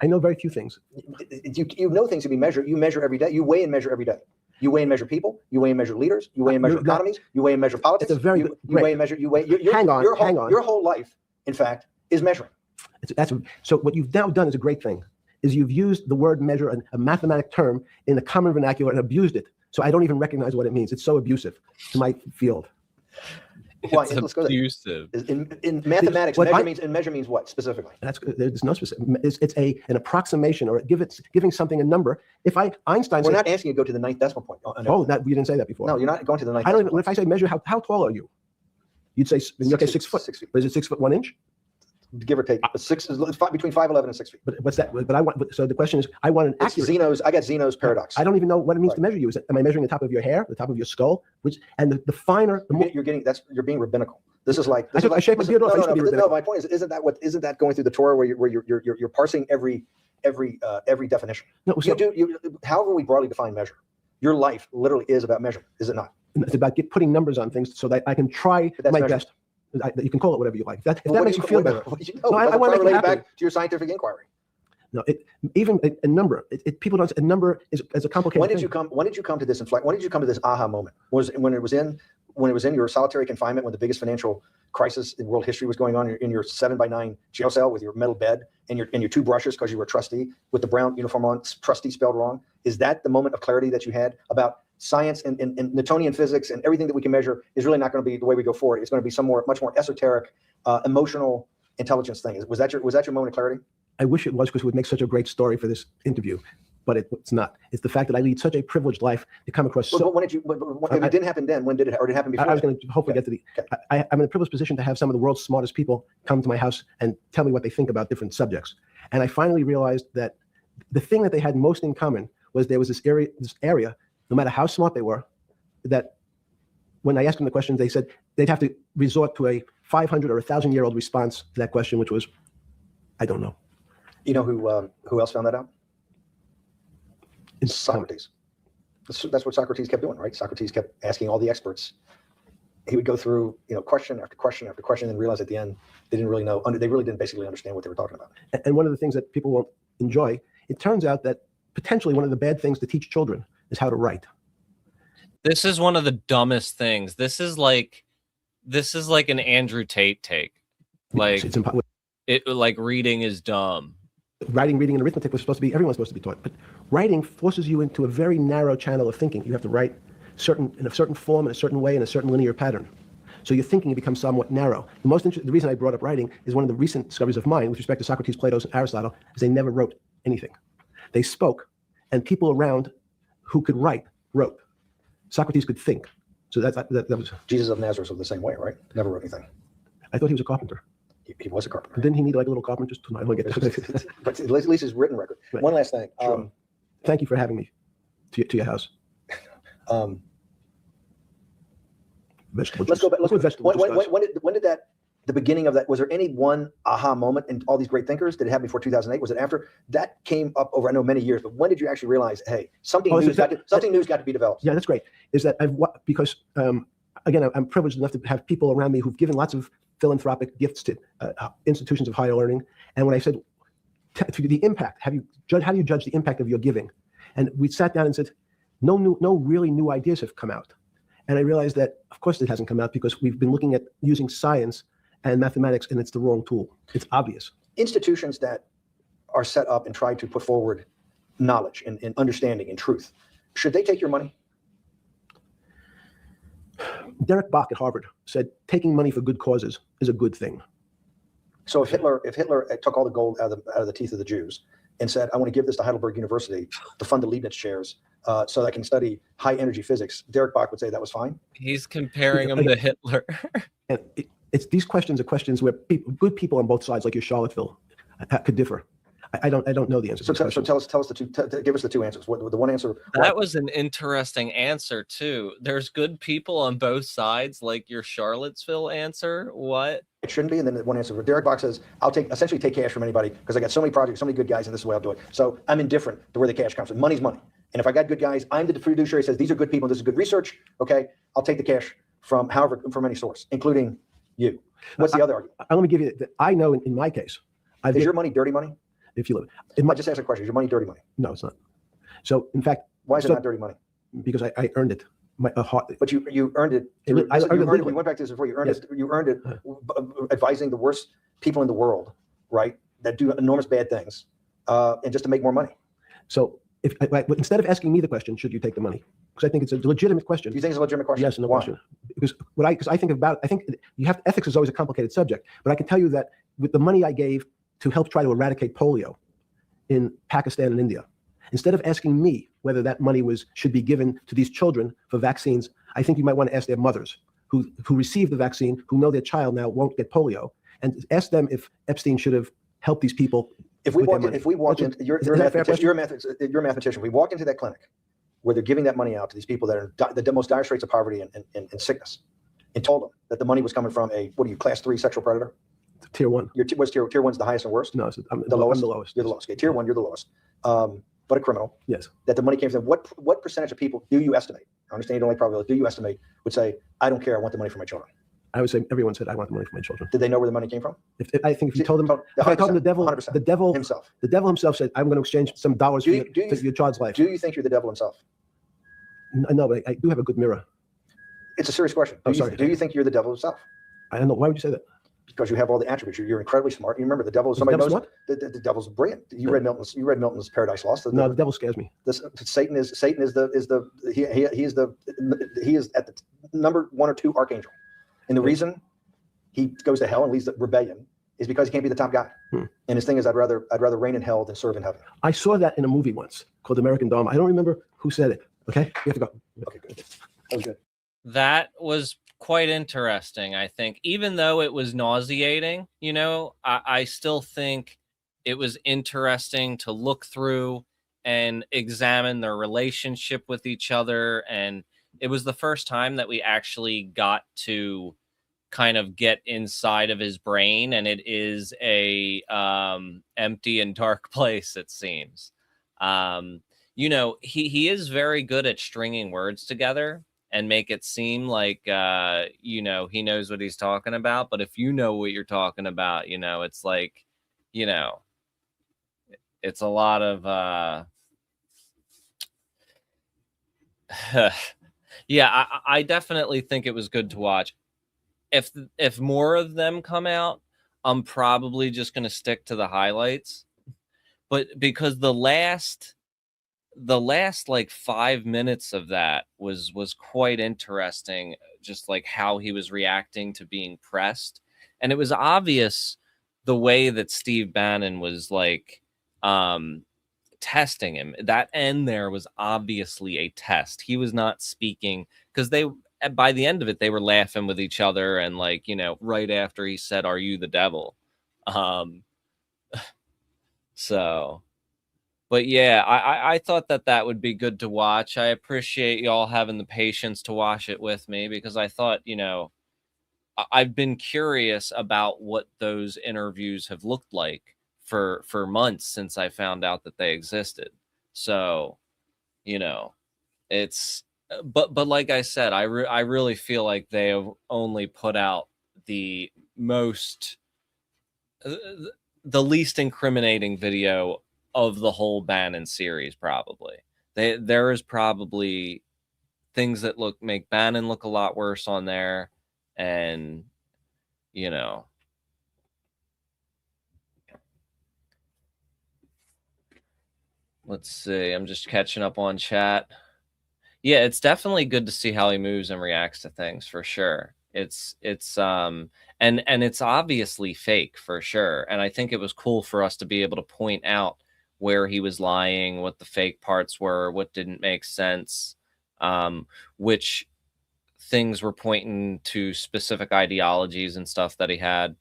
I know very few things. You know things to be measured. You measure every day. You weigh and measure every day. You weigh and measure people. You weigh and measure leaders. You weigh and measure economies. You weigh and measure politics. It's a very you weigh and measure. You weigh. Hang on. Your whole life, in fact, is measuring. So what you've now done is a great thing. Is you've used the word measure, a mathematic term, in the common vernacular and abused it. So I don't even recognize what it means. It's so abusive to my field. Why? It's Let's go there. abusive. In mathematics, measure means what specifically? There's no specific. It's an approximation, or giving something a number. If Einstein We're said, not asking you to go to the ninth decimal point. you didn't say that before. No, you're not going to the ninth. I don't even. decimal If I say measure, how tall are you? You'd say in your case 6 foot. 6 feet. But is it 6 foot 1 inch? Give or take. Between 5'11" and 6 feet. But what's that? But I want. So the question is, I want an It's accurate. I got Zeno's paradox. I don't even know what it means Right. to measure you. Am I measuring the top of your hair, the top of your skull, the finer? The more, You're being rabbinical. This is like. I shave my beard off. I used to be No, rabbinical. my point is, isn't that going through the Torah where you're parsing every definition? No, so However we broadly define measure, your life literally is about measuring, is it not? it's about putting numbers on things so that I can try But that's my measuring. best. You can call it whatever you like. If that Well, makes you feel better. What do you No, know? I wanna make you relate happy. back to your scientific inquiry. No, even a number. People don't. A number is a complicated. When did thing. you come? When did you come to this inflection? When did you come to this aha moment? Was it when it was in your solitary confinement, when the biggest financial crisis in world history was going on, in your 7x9 jail cell with your metal bed and your two brushes because you were a trustee with the brown uniform on, trustee spelled wrong? Is that the moment of clarity that you had about science and Newtonian physics and everything that we can measure is really not going to be the way we go forward? It's going to be much more esoteric, emotional intelligence thing. Was that your moment of clarity? I wish it was, because it would make such a great story for this interview, but it's not. It's the fact that I lead such a privileged life to come across. So When did you? If it didn't happen then, when did it? Or did it happen before? I was going to hopefully get to the. Okay. I'm in a privileged position to have some of the world's smartest people come to my house and tell me what they think about different subjects. And I finally realized that the thing that they had most in common was there was this area, no matter how smart they were, that when I asked them the question, they said they'd have to resort to a 500 or 1,000-year-old response to that question, which was, I don't know. You know who else found that out? Socrates. That's what Socrates kept doing, right? Socrates kept asking all the experts. He would go through, question after question after question, and realize at the end they didn't really know. They really didn't basically understand what they were talking about. And one of the things that people won't enjoy, it turns out that potentially one of the bad things to teach children is how to write. This is one of the dumbest things. This is like an Andrew Tate take. Like It's impossible. like reading is dumb. Writing, reading, and arithmetic was supposed to be, everyone's supposed to be taught. But writing forces you into a very narrow channel of thinking. You have to write in a certain form, in a certain way, in a certain linear pattern. So your thinking becomes somewhat narrow. The reason I brought up writing is one of the recent discoveries of mine with respect to Socrates, Plato, and Aristotle, is they never wrote anything. They spoke, and people around who could write wrote. Socrates could think. So that was. Jesus of Nazareth was the same way, right? Never wrote anything. I thought he was a carpenter. He was a carpenter. Didn't he need like a little carpenter? I don't get that. But at least his written record. Right. One last thing. Sure. Thank you for having me to your house. Vegetable Let's go back. Let's go with vegetable juice. When did that? The beginning of that, was there any one aha moment in all these great thinkers? Did it happen before 2008? Was it after? That came up over, I know, many years, but when did you actually realize, hey, something new's got to be developed? Yeah, that's great. Is that because again, I'm privileged enough to have people around me who've given lots of philanthropic gifts to institutions of higher learning. And when I said to the impact, how do you judge the impact of your giving? And we sat down and said, no really new ideas have come out. And I realized that, of course, it hasn't come out because we've been looking at using science and mathematics, and it's the wrong tool. It's obvious. Institutions that are set up and try to put forward knowledge and understanding and truth, should they take your money? Derek Bach at Harvard said taking money for good causes is a good thing. So if Hitler took all the gold out of the teeth of the Jews and said, I want to give this to Heidelberg University to fund the Leibniz chairs so that I can study high energy physics, Derek Bach would say that was fine. He's comparing him to Hitler. And these questions are questions where good people on both sides, like your Charlottesville, could differ. I don't know the answer. So tell us the two. Give us the two answers. What the one answer? That was an interesting answer too. There's good people on both sides, like your Charlottesville answer. What? It shouldn't be, and then the one answer. Derek Bach says, "I'll essentially take cash from anybody because I got so many projects, so many good guys, and this is the way I'll do it. So I'm indifferent to where the cash comes from. Money's money, and if I got good guys, I'm the fiduciary. Says these are good people. This is good research. Okay, I'll take the cash from any source, including you. What's the other argument? Let me give you. I know in my case, is your money dirty money? If you live, I just asked a question. Is your money dirty money? No, it's not. So in fact, why is it not dirty money? Because I earned it. But you earned it. We went back to this before. You earned it. You earned it advising the worst people in the world, right? That do enormous bad things, and just to make more money. So instead of asking me the question, should you take the money? Because I think it's a legitimate question. Do you think it's a legitimate question? Yes, no question. Because I think ethics is always a complicated subject. But I can tell you that with the money I gave to help try to eradicate polio in Pakistan and India, instead of asking me whether that money should be given to these children for vaccines, I think you might want to ask their mothers who received the vaccine, who know their child now won't get polio, and ask them if Epstein should have helped these people. If we walked in, you're a mathematician. We walk into that clinic where they're giving that money out to these people that are the most dire straits of poverty and sickness, and told them that the money was coming from class 3 sexual predator? Tier 1. What's tier 1's the highest and worst? No, I'm the lowest. You're the lowest. Okay, tier 1, you're the lowest. But a criminal. Yes. That the money came from. What percentage of people do you estimate? I understand you don't like probability. Do you estimate would say, I don't care, I want the money for my children? I would say everyone said, I want the money for my children. Did they know where the money came from? I think if you told them, the devil himself said, I'm going to exchange some dollars for your child's life. Do you think you're the devil himself? No, but I do have a good mirror. It's a serious question. Do you think you're the devil himself? I don't know. Why would you say that? Because you have all the attributes. You're incredibly smart. You remember the devil. Somebody knows what? The devil's brilliant. You read Milton's Paradise Lost. No, the devil scares me. Satan is at the number 1 or 2 archangel, and the reason he goes to hell and leads the rebellion is because he can't be the top guy. And his thing is, I'd rather reign in hell than serve in heaven. I saw that in a movie once called American Dharma. I don't remember who said it. Okay, you have to go. Okay, good. That was good. That was quite interesting, I think. Even though it was nauseating, I still think it was interesting to look through and examine their relationship with each other. And it was the first time that we actually got to kind of get inside of his brain, and it is a empty and dark place, it seems. He is very good at stringing words together and make it seem like, he knows what he's talking about. But if you know what you're talking about, it's like, it's a lot of, yeah, I definitely think it was good to watch. If more of them come out, I'm probably just going to stick to the highlights. But because the last like 5 minutes of that was quite interesting, just like how he was reacting to being pressed. And it was obvious the way that Steve Bannon was like testing him. That end there was obviously a test. He was not speaking because by the end of it, they were laughing with each other. And like, right after he said, "Are you the devil?" But yeah, I thought that would be good to watch. I appreciate y'all having the patience to watch it with me, because I thought, I've been curious about what those interviews have looked like for months since I found out that they existed. So, it's, but like I said, I really feel like they have only put out the least incriminating video of the whole Bannon series. Probably there is probably things that make Bannon look a lot worse on there, and let's see, I'm just catching up on chat. Yeah, it's definitely good to see how he moves and reacts to things, for sure. It's and it's obviously fake, for sure, and I think it was cool for us to be able to point out where he was lying, what the fake parts were, what didn't make sense, which things were pointing to specific ideologies and stuff that he had.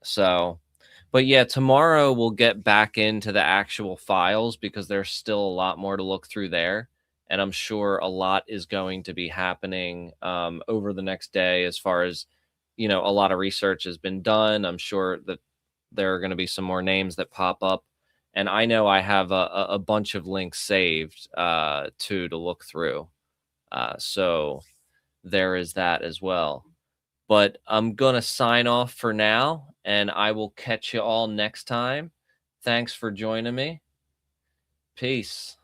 So, but yeah, tomorrow we'll get back into the actual files because there's still a lot more to look through there. And I'm sure a lot is going to be happening over the next day as far as, a lot of research has been done. I'm sure that there are going to be some more names that pop up. And I know I have a bunch of links saved too to look through. So there is that as well. But I'm going to sign off for now, and I will catch you all next time. Thanks for joining me. Peace.